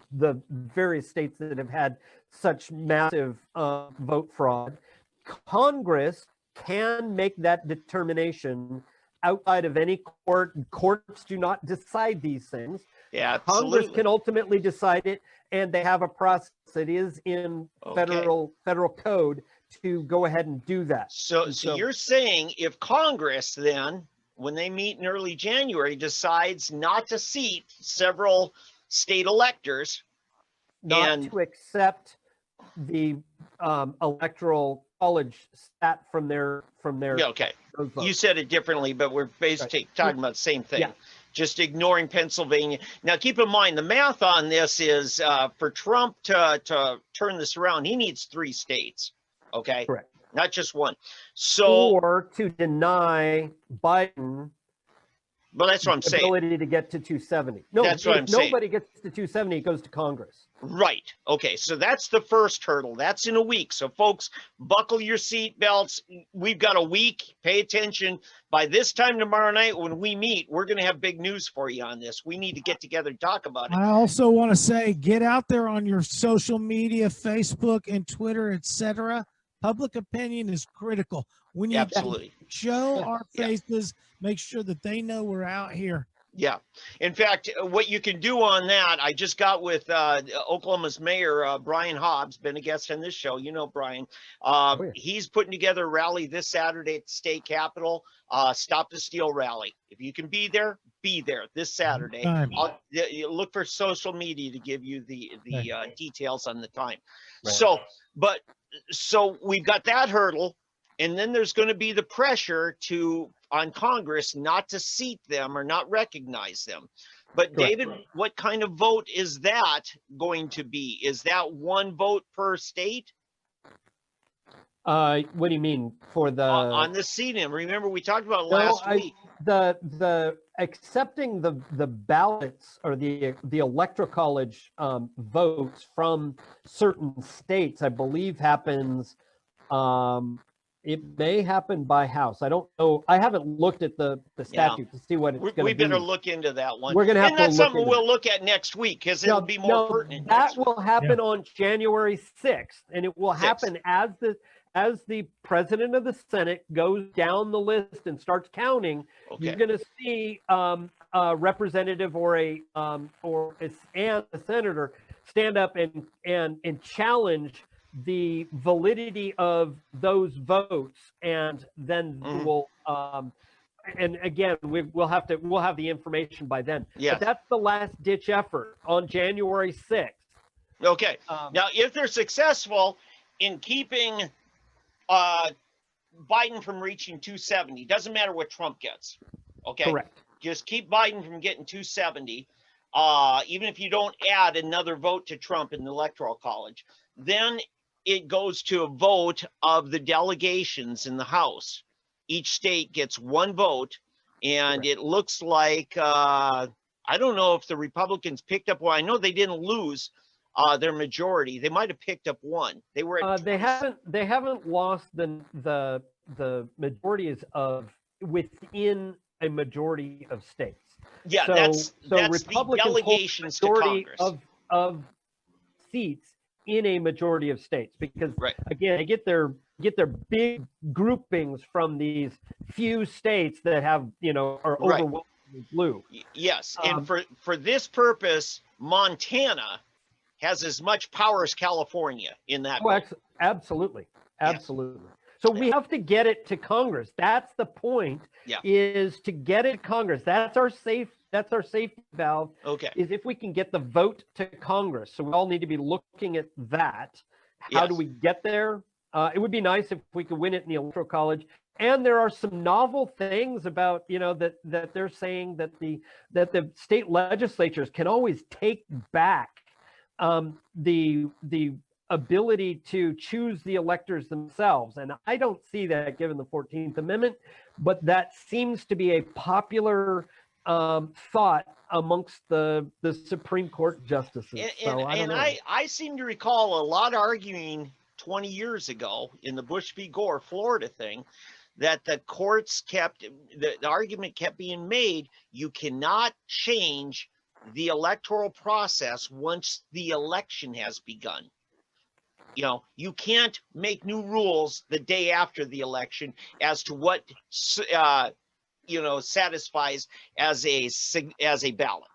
various states that have had such massive vote fraud. Congress can make that determination outside of any court. Courts do not decide these things. Yeah, Congress can ultimately decide it, and they have a process that is in federal code to go ahead and do that. So you're saying if Congress then, when they meet in early January, decides not to seat several state electors, to accept the Electoral College stat from their you said it differently, but we're basically talking about the same thing. Just ignoring Pennsylvania. Now, keep in mind, the math on this is for Trump to turn this around, he needs 3 states. Okay. Correct. Not just one. So, or to deny Biden. Well, that's what I'm saying. Ability to get to 270. No, that's what I'm saying. Nobody gets to 270. It goes to Congress. Right. Okay. So that's the first hurdle. That's in a week. So, folks, buckle your seat belts. We've got a week. Pay attention. By this time tomorrow night, when we meet, we're going to have big news for you on this. We need to get together and talk about it. I also want to say, get out there on your social media, Facebook and Twitter, etc. Public opinion is critical. We need to show our faces, make sure that they know we're out here. Yeah. In fact, what you can do on that, I just got with Oklahoma's mayor, Brian Hobbs, been a guest on this show. You know, Brian. Oh, yeah. He's putting together a rally this Saturday at the state capitol, Stop the Steal rally. If you can be there this Saturday. You look for social media to give you the details on the time. Right. So we've got that hurdle. And then there's going to be the pressure on Congress not to seat them or not recognize them. But Correct. David, what kind of vote is that going to be? Is that one vote per state? What do you mean for the on the seating? Remember, we talked about last week. The accepting the ballots or the Electoral College votes from certain states, I believe happens. It may happen by House. I don't know. I haven't looked at the statute to see what it's going to be. We better look into that one. We're going to have and to that's look something we'll look at next week because it'll be more pertinent. That will happen on January 6th, and it will happen as the president of the Senate goes down the list and starts counting. Okay. You're going to see a representative or a senator stand up and challenge the validity of those votes, and then we'll and again we'll have the information by then. But that's the last ditch effort on January 6th. Okay. Now, if they're successful in keeping Biden from reaching 270, doesn't matter what Trump gets. Okay. Correct. Just keep Biden from getting 270. Even if you don't add another vote to Trump in the Electoral College, then it goes to a vote of the delegations in the House. Each state gets one vote, and it looks like I don't know if the Republicans picked up. Well, I know they didn't lose their majority. They might have picked up one. They were at they haven't lost the majorities of within a majority of states. Yeah, so that's Republicans the delegations hold to majority Congress of seats in a majority of states, because again, they get their big groupings from these few states that have, are overwhelmingly blue. Yes, and for this purpose, Montana has as much power as California in that. Oh, absolutely. So we have to get it to Congress. That's the point. Is to get it to Congress. That's our safety valve. Okay. Is if we can get the vote to Congress. So we all need to be looking at that. How do we get there? It would be nice if we could win it in the Electoral College. And there are some novel things about, that they're saying that the state legislatures can always take back the ability to choose the electors themselves. And I don't see that given the 14th Amendment, but that seems to be a popular thought amongst the Supreme Court justices. I seem to recall a lot arguing 20 years ago in the Bush v. Gore Florida thing that the courts the argument kept being made, you cannot change the electoral process once the election has begun. You can't make new rules the day after the election as to what satisfies as a ballot,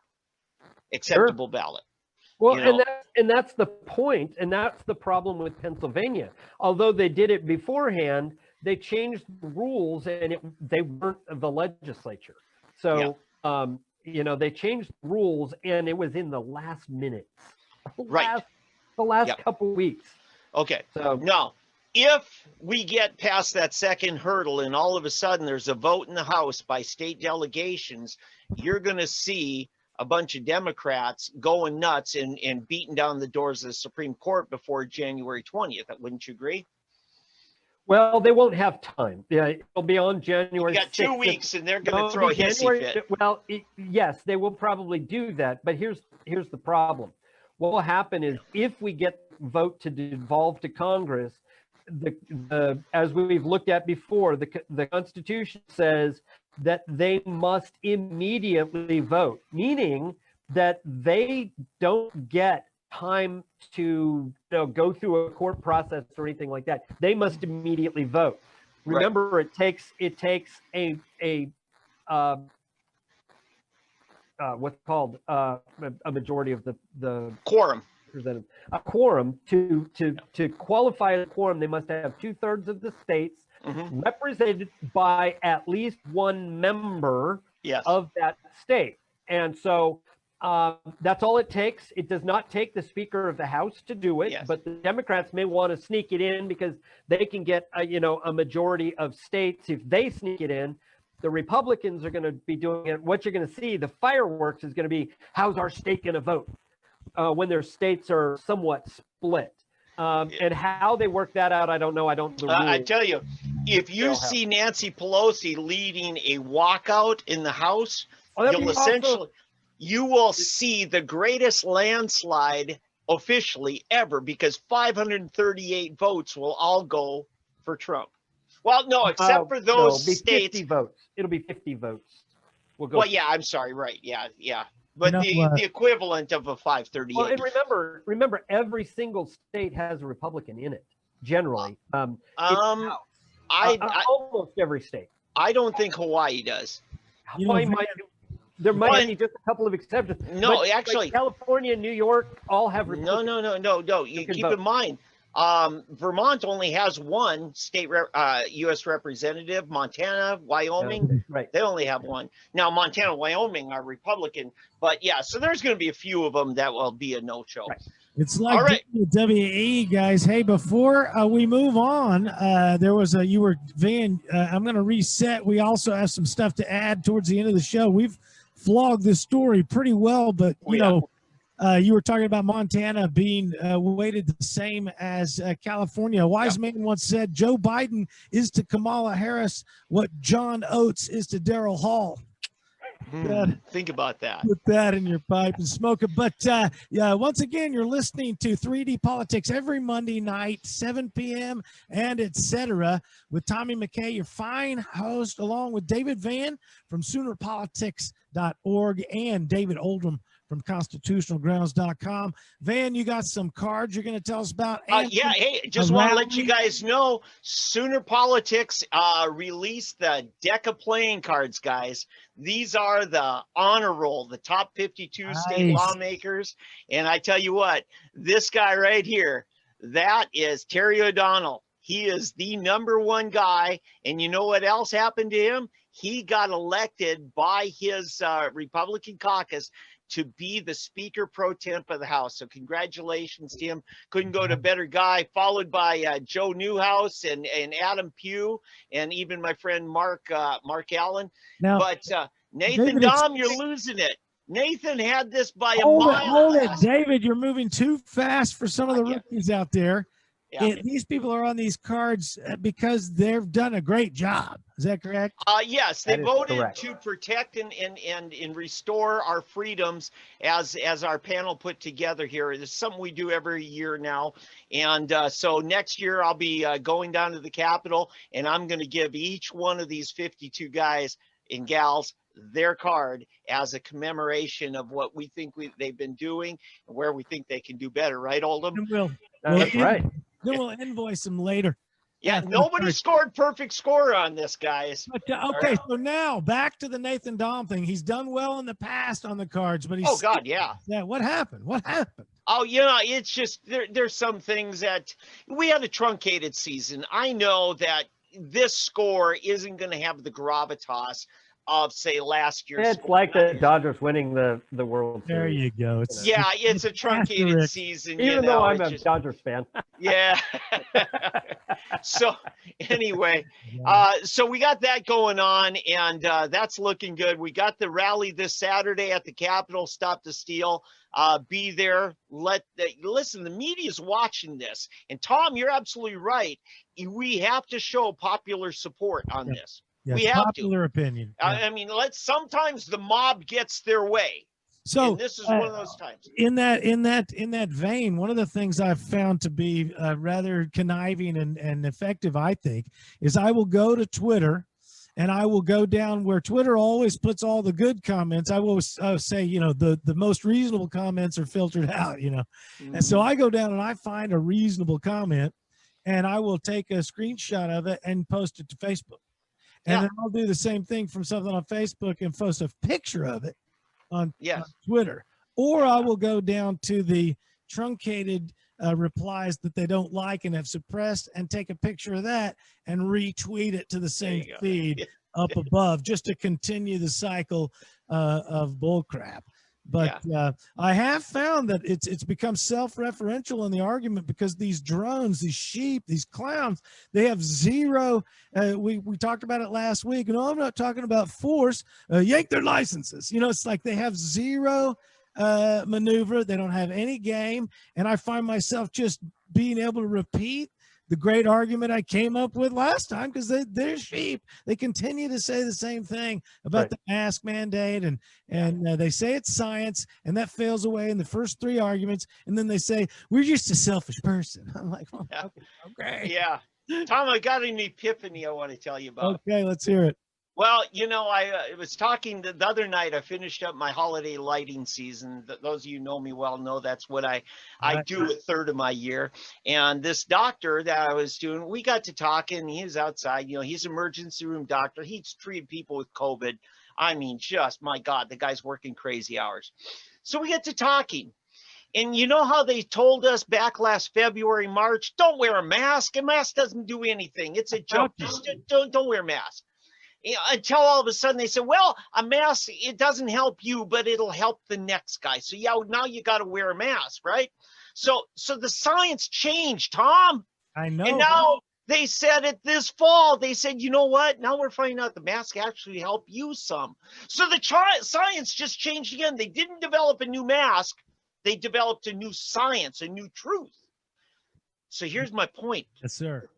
acceptable ballot. Well, and that's the point, and that's the problem with Pennsylvania. Although they did it beforehand, they changed the rules, and they weren't the legislature. So they changed the rules, and it was in the last minutes, the last couple weeks. Okay. So now, if we get past that second hurdle and all of a sudden there's a vote in the House by state delegations, you're going to see a bunch of Democrats going nuts and beating down the doors of the Supreme Court before January 20th. Wouldn't you agree? Well, they won't have time. Yeah, it'll be on January 6th. You got 2 weeks, and they're going to throw a hissy fit. Well, yes, they will probably do that. But here's the problem. What will happen is if we get vote to devolve to Congress, as we've looked at before, the Constitution says that they must immediately vote, meaning that they don't get time to go through a court process or anything like that. They must immediately vote. Remember, it takes what's called a majority of the Quorum. representative, a quorum. To qualify as a quorum, they must have 2/3 of the states represented by at least one member of that state. And so that's all it takes. It does not take the Speaker of the House to do it, but the Democrats may want to sneak it in because they can get a majority of states. If they sneak it in, the Republicans are going to be doing it. What you're going to see, the fireworks is going to be, how's our state going to vote when their states are somewhat split? And how they work that out, I don't know. I don't know. I tell you, if you see Nancy Pelosi leading a walkout in the House, you will see the greatest landslide officially ever, because 538 votes will all go for Trump. Well, no, except for those states. 50 votes. It'll be 50 votes. We'll go. Well, yeah, I'm sorry. Right. Yeah. But the equivalent of a 538. Well, and remember, every single state has a Republican in it. Generally, almost every state. I don't think Hawaii does. Hawaii might. There might be just a couple of exceptions. No, actually, like California and New York all have Republicans. No. You keep in mind, Vermont only has one state U.S. representative. Montana, Wyoming, they only have one. Now, Montana and Wyoming are Republican, but yeah, so there's going to be a few of them that will be a no-show. Right. It's like WWE, guys. Hey, before we move on, there was Van, I'm going to reset. We also have some stuff to add towards the end of the show. We've flogged this story pretty well, but you were talking about Montana being weighted the same as California. A wise man once said, Joe Biden is to Kamala Harris what John Oates is to Darrell Hall. Think about that. Put that in your pipe and smoke it. But once again, you're listening to 3D Politics every Monday night, 7 p.m. and etc. with Tommy McKay, your fine host, along with David Van from SoonerPolitics.org and David Oldham from constitutionalgrounds.com. Van, you got some cards you're going to tell us about? Hey, just want to let you guys know, Sooner Politics released the deck of playing cards, guys. These are the honor roll, the top 52 state lawmakers. And I tell you what, this guy right here, that is Terry O'Donnell. He is the #1 guy. And you know what else happened to him? He got elected by his Republican caucus to be the Speaker pro temp of the House. So congratulations to him. Couldn't go to a better guy, followed by Joe Newhouse and Adam Pugh, and even my friend Mark Allen. Now, but Nathan Dom, you're losing it. Nathan had this by a mile. Hold it, David. You're moving too fast for some of the rookies out there. Yeah. These people are on these cards because they've done a great job. Is that correct? Yes, they voted to protect and restore our freedoms as our panel put together here. It's something we do every year now. And so next year I'll be going down to the Capitol, and I'm going to give each one of these 52 guys and gals their card as a commemoration of what we think they've been doing and where we think they can do better. Right, Oldham? That's right. Then we'll invoice them later. Yeah, nobody scored perfect score on this, guys. But, okay, so now back to the Nathan Dom thing. He's done well in the past on the cards, but he's yeah. What happened? Oh, it's just there's some things that we had a truncated season. I know that this score isn't going to have the gravitas of, say, last year's It's score. like the Dodgers winning the World Series. There you go. It's a truncated season. Even though I'm a Dodgers fan. Yeah. So anyway, so we got that going on, and that's looking good. We got the rally this Saturday at the Capitol, Stop the Steal. Be there. Listen, the media's watching this. And Tom, you're absolutely right. We have to show popular support on this. Yes, we have popular opinion. Yeah. I mean, sometimes the mob gets their way. So and this is one of those times. In that vein, one of the things I've found to be rather conniving and effective, I think, is I will go to Twitter and I will go down where Twitter always puts all the good comments. I will say, the most reasonable comments are filtered out, Mm-hmm. And so I go down and I find a reasonable comment and I will take a screenshot of it and post it to Facebook. And then I'll do the same thing from something on Facebook and post a picture of it on Yes. Twitter, or I will go down to the truncated replies that they don't like and have suppressed, and take a picture of that and retweet it to the same you go. feed up above, just to continue the cycle of bullcrap. But I have found that it's become self-referential in the argument, because these drones, these sheep, these clowns, they have zero. We talked about it last week. No, I'm not talking about force. Yank their licenses. You know, it's like they have zero maneuver. They don't have any game. And I find myself just being able to repeat the great argument I came up with last time, because they're sheep. They continue to say the same thing about the mask mandate, and they say it's science, and that fails away in the first three arguments, and then they say we're just a selfish person. I'm like, oh, okay. Yeah. Tom, I got an epiphany I want to tell you about. Okay, let's hear it. Well, you know, I was talking the other night. I finished up my holiday lighting season. Those of you who know me well know that's what I do a third of my year. And this doctor that I was doing, we got to talking. He was outside. You know, he's an emergency room doctor. He's treated people with COVID. I mean, just, my God, the guy's working crazy hours. So we get to talking. And you know how they told us back last February, March, don't wear a mask. A mask doesn't do anything. It's a joke. Just don't wear a mask. Until all of a sudden they said, well, a mask, it doesn't help you, but it'll help the next guy. So yeah, now you got to wear a mask, right? So the science changed, Tom. I know. And now they said it this fall. They said, you know what? Now we're finding out the mask actually help you some. So the science just changed again. They didn't develop a new mask. They developed a new science, a new truth. So here's my point. Yes, sir.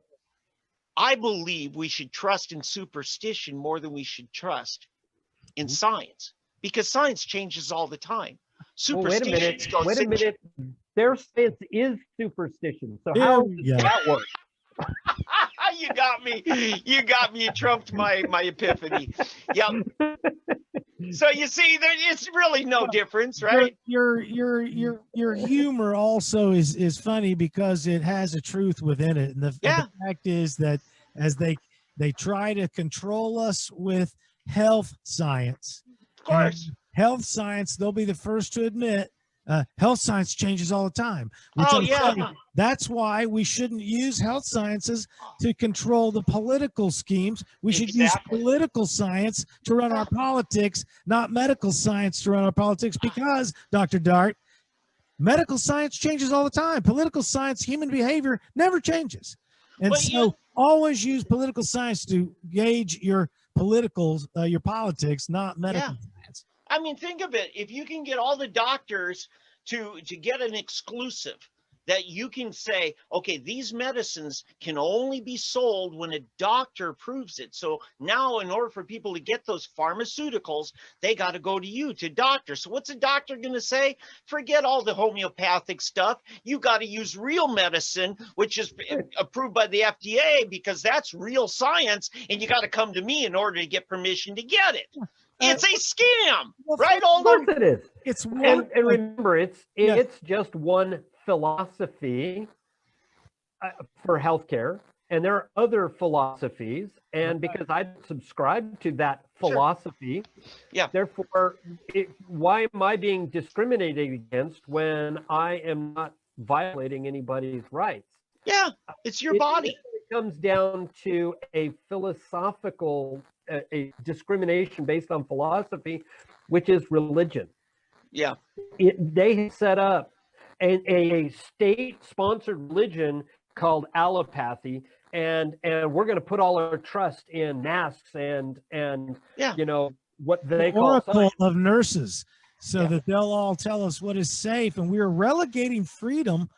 I believe we should trust in superstition more than we should trust in science, because science changes all the time. Superstition. Wait a minute. Their science is superstition. So how does that work? You got me. You got me. You trumped my epiphany. Yep. So you see, it's really no difference, right? Your humor also is funny, because it has a truth within it, and the fact is that as they try to control us with health science, of course, health science, they'll be the first to admit health science changes all the time. That's why we shouldn't use health sciences to control the political schemes. We should use political science to run our politics, not medical science to run our politics, because, Dr. Dart, medical science changes all the time. Political science, human behavior never changes. And always use political science to gauge your politics, not medical science. I mean, think of it. If you can get all the doctors to get an exclusive that you can say, okay, these medicines can only be sold when a doctor approves it. So now, in order for people to get those pharmaceuticals, they got to go to you, to doctors. So what's a doctor going to say? Forget all the homeopathic stuff. You got to use real medicine, which is approved by the FDA, because that's real science. And you got to come to me in order to get permission to get it. It's a scam, right? Of course it is. It's and remember, it's just one philosophy for healthcare, and there are other philosophies. And because I subscribe to that philosophy, therefore, why am I being discriminated against when I am not violating anybody's rights? Yeah, it's your body. It comes down to a philosophical a discrimination based on philosophy, which is religion. Yeah. They set up a state-sponsored religion called allopathy, and we're going to put all our trust in masks and you know what they call oracle of nurses, so that they'll all tell us what is safe, and we're relegating freedom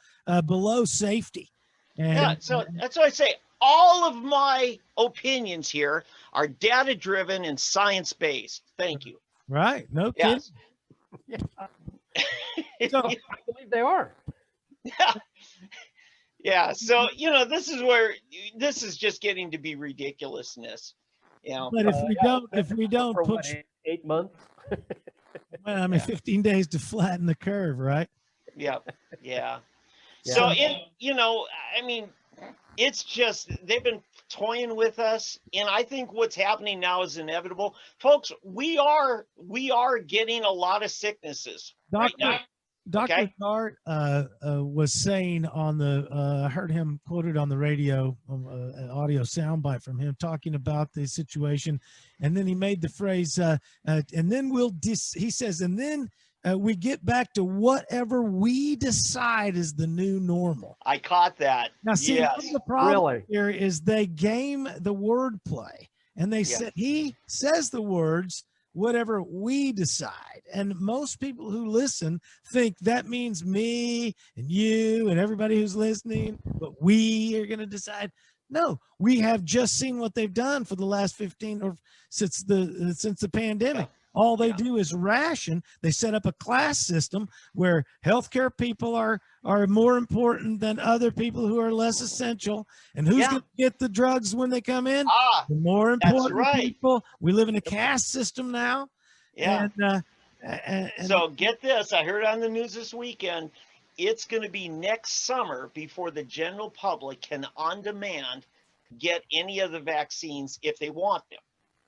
below safety. And, so that's what I say. All of my opinions here are data-driven and science-based. Thank you. Right. No kidding. Yes. So I believe they are. Yeah. Yeah. So, you know, this is just getting to be ridiculousness. You know. But if we don't push 8 months. Well, I mean, 15 days to flatten the curve, right? Yeah. Yeah. So you know, I mean, it's just they've been toying with us, and I think what's happening now is inevitable, folks. We are getting a lot of sicknesses right now. Dr. Okay. Dart was saying on the, I heard him quoted on the radio, an audio soundbite from him talking about the situation. And then he made the phrase, and then he says, and then we get back to whatever we decide is the new normal. I caught that. Now, see, yes. the problem Really? here is they game the wordplay, and they said he says the words, whatever we decide. And most people who listen think that means me and you and everybody who's listening, but we are going to decide. No, we have just seen what they've done for the last 15 or since the pandemic. All they do is ration. They set up a class system where healthcare people are more important than other people who are less essential. And who's going to get the drugs when they come in? The more important people. We live in a caste system now. Yeah. And so get this. I heard on the news this weekend, it's going to be next summer before the general public can on demand get any of the vaccines if they want them.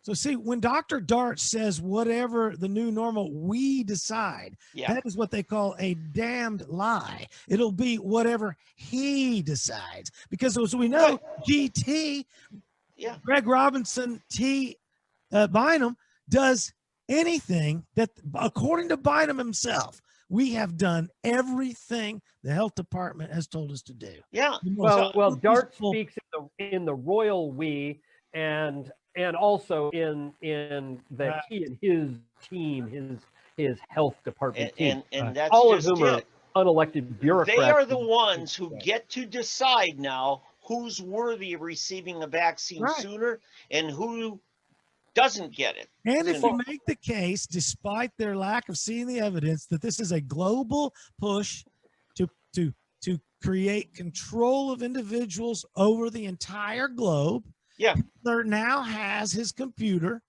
So see, when Dr. Dart says whatever the new normal we decide, that is what they call a damned lie. It'll be whatever he decides. Because as we know, GT, Greg Robinson, Bynum, does anything that, according to Bynum himself, we have done everything the health department has told us to do. Yeah. Well, Dart speaks in the royal we, and also in the he and his team, his health department team, and that's all just of whom are unelected bureaucrats. They are the ones who get to decide now who's worthy of receiving a vaccine sooner and who doesn't get it. And if you make the case, despite their lack of seeing the evidence, that this is a global push to create control of individuals over the entire globe. Hitler now has his computer.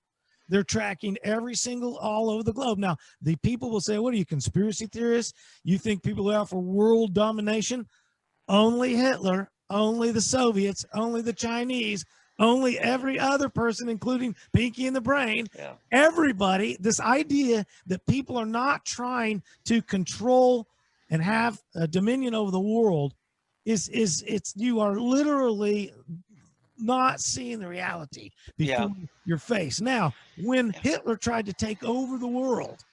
They're tracking every single all over the globe. Now, the people will say, what are you, conspiracy theorists? You think people are out for world domination? Only Hitler, only the Soviets, only the Chinese, only every other person, including Pinky and the Brain, everybody, this idea that people are not trying to control and have a dominion over the world you are literally not seeing the reality before your face. Now, when Hitler tried to take over the world,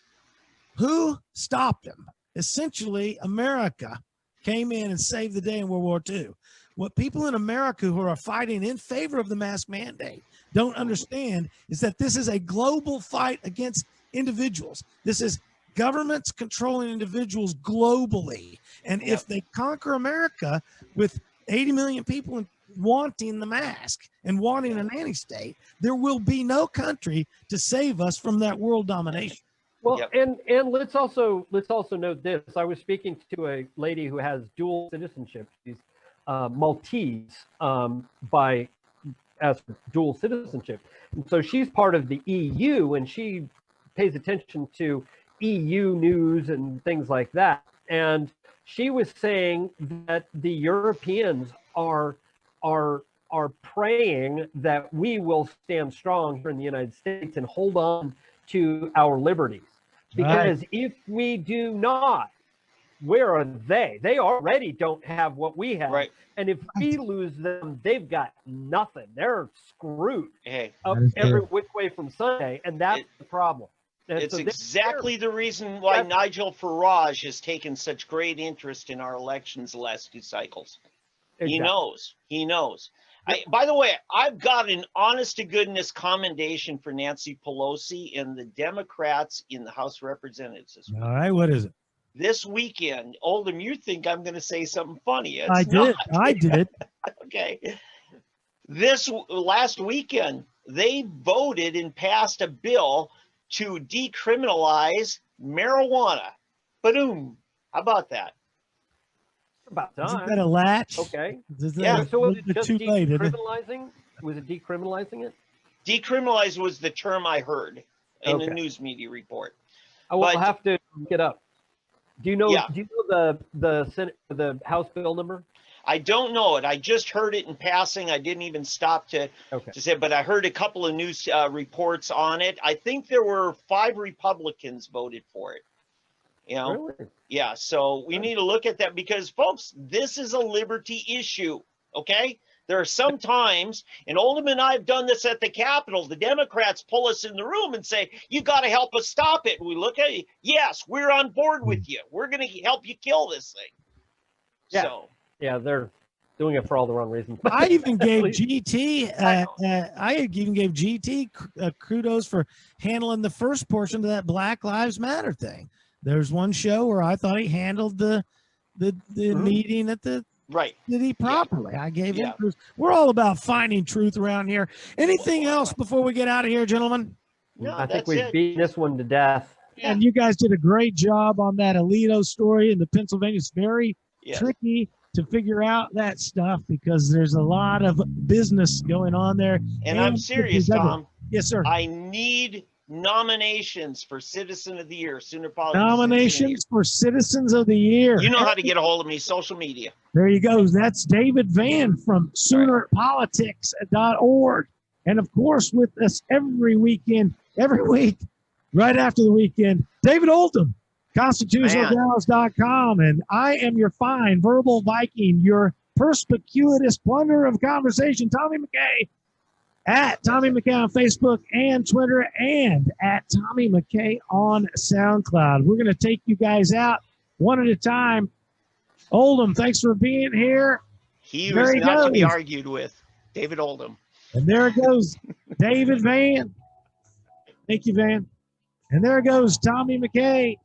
who stopped him? Essentially, America came in and saved the day in World War II. What people in America who are fighting in favor of the mask mandate don't understand is that this is a global fight against individuals. This is governments controlling individuals globally. And if they conquer America with 80 million people wanting the mask and wanting a nanny state, there will be no country to save us from that world domination. Well, and let's also note this. I was speaking to a lady who has dual citizenship. She's Maltese as dual citizenship. And so she's part of the EU, and she pays attention to EU news and things like that. And she was saying that the Europeans are praying that we will stand strong here in the United States and hold on to our liberties. Because if we do not, where are they? They already don't have what we have. And if we lose them, they've got nothing. They're screwed up every which way from Sunday. And that's the problem. And it's exactly the reason why Nigel Farage has taken such great interest in our elections the last 2 cycles. He knows. He knows. By the way, I've got an honest-to-goodness commendation for Nancy Pelosi and the Democrats in the House of Representatives this week. All right, what is it? This weekend, Oldham, you think I'm going to say something funny. I did. Okay. This last weekend, they voted and passed a bill to decriminalize marijuana. Ba-doom. How about that? About time. Isn't that a latch? Okay. So was it just too late, decriminalizing? Was it decriminalizing it? Decriminalize was the term I heard in the news media report. I will have to look it up. Do you know? Do you know the Senate, the House bill number? I don't know it. I just heard it in passing. I didn't even stop to say, but I heard a couple of news reports on it. I think there were 5 Republicans voted for it. You know, Really? Yeah. So we need to look at that because, folks, this is a liberty issue. Okay. There are some times, and Oldham and I have done this at the Capitol, the Democrats pull us in the room and say, you got to help us stop it. And we look at you. Yes, we're on board with you. We're going to help you kill this thing. Yeah. So. Yeah, they're doing it for all the wrong reasons. I even gave GT. I even gave GT kudos for handling the first portion of that Black Lives Matter thing. There's one show where I thought he handled the meeting at the city properly. I gave him. We're all about finding truth around here. Anything else before we get out of here, gentlemen? No, I think we've beaten this one to death. And you guys did a great job on that Alito story in the Pennsylvania. It's very tricky to figure out that stuff because there's a lot of business going on there. And I'm serious, Tom. Yes, sir. I need nominations for Citizen of the Year, Sooner Politics. Nominations for Citizens of the Year. You know how to get a hold of me, social media. There you go. That's David Van from SoonerPolitics.org. And of course, with us every week, right after the weekend, David Oldham, ConstitutionalGals.com. And I am your fine verbal Viking, your perspicuous plunder of conversation, Tommy McKay. At Tommy McKay on Facebook and Twitter, and at Tommy McKay on SoundCloud. We're going to take you guys out one at a time. Oldham, thanks for being here. He was not to be argued with. David Oldham. And there goes David Van. Thank you, Van. And there goes Tommy McKay.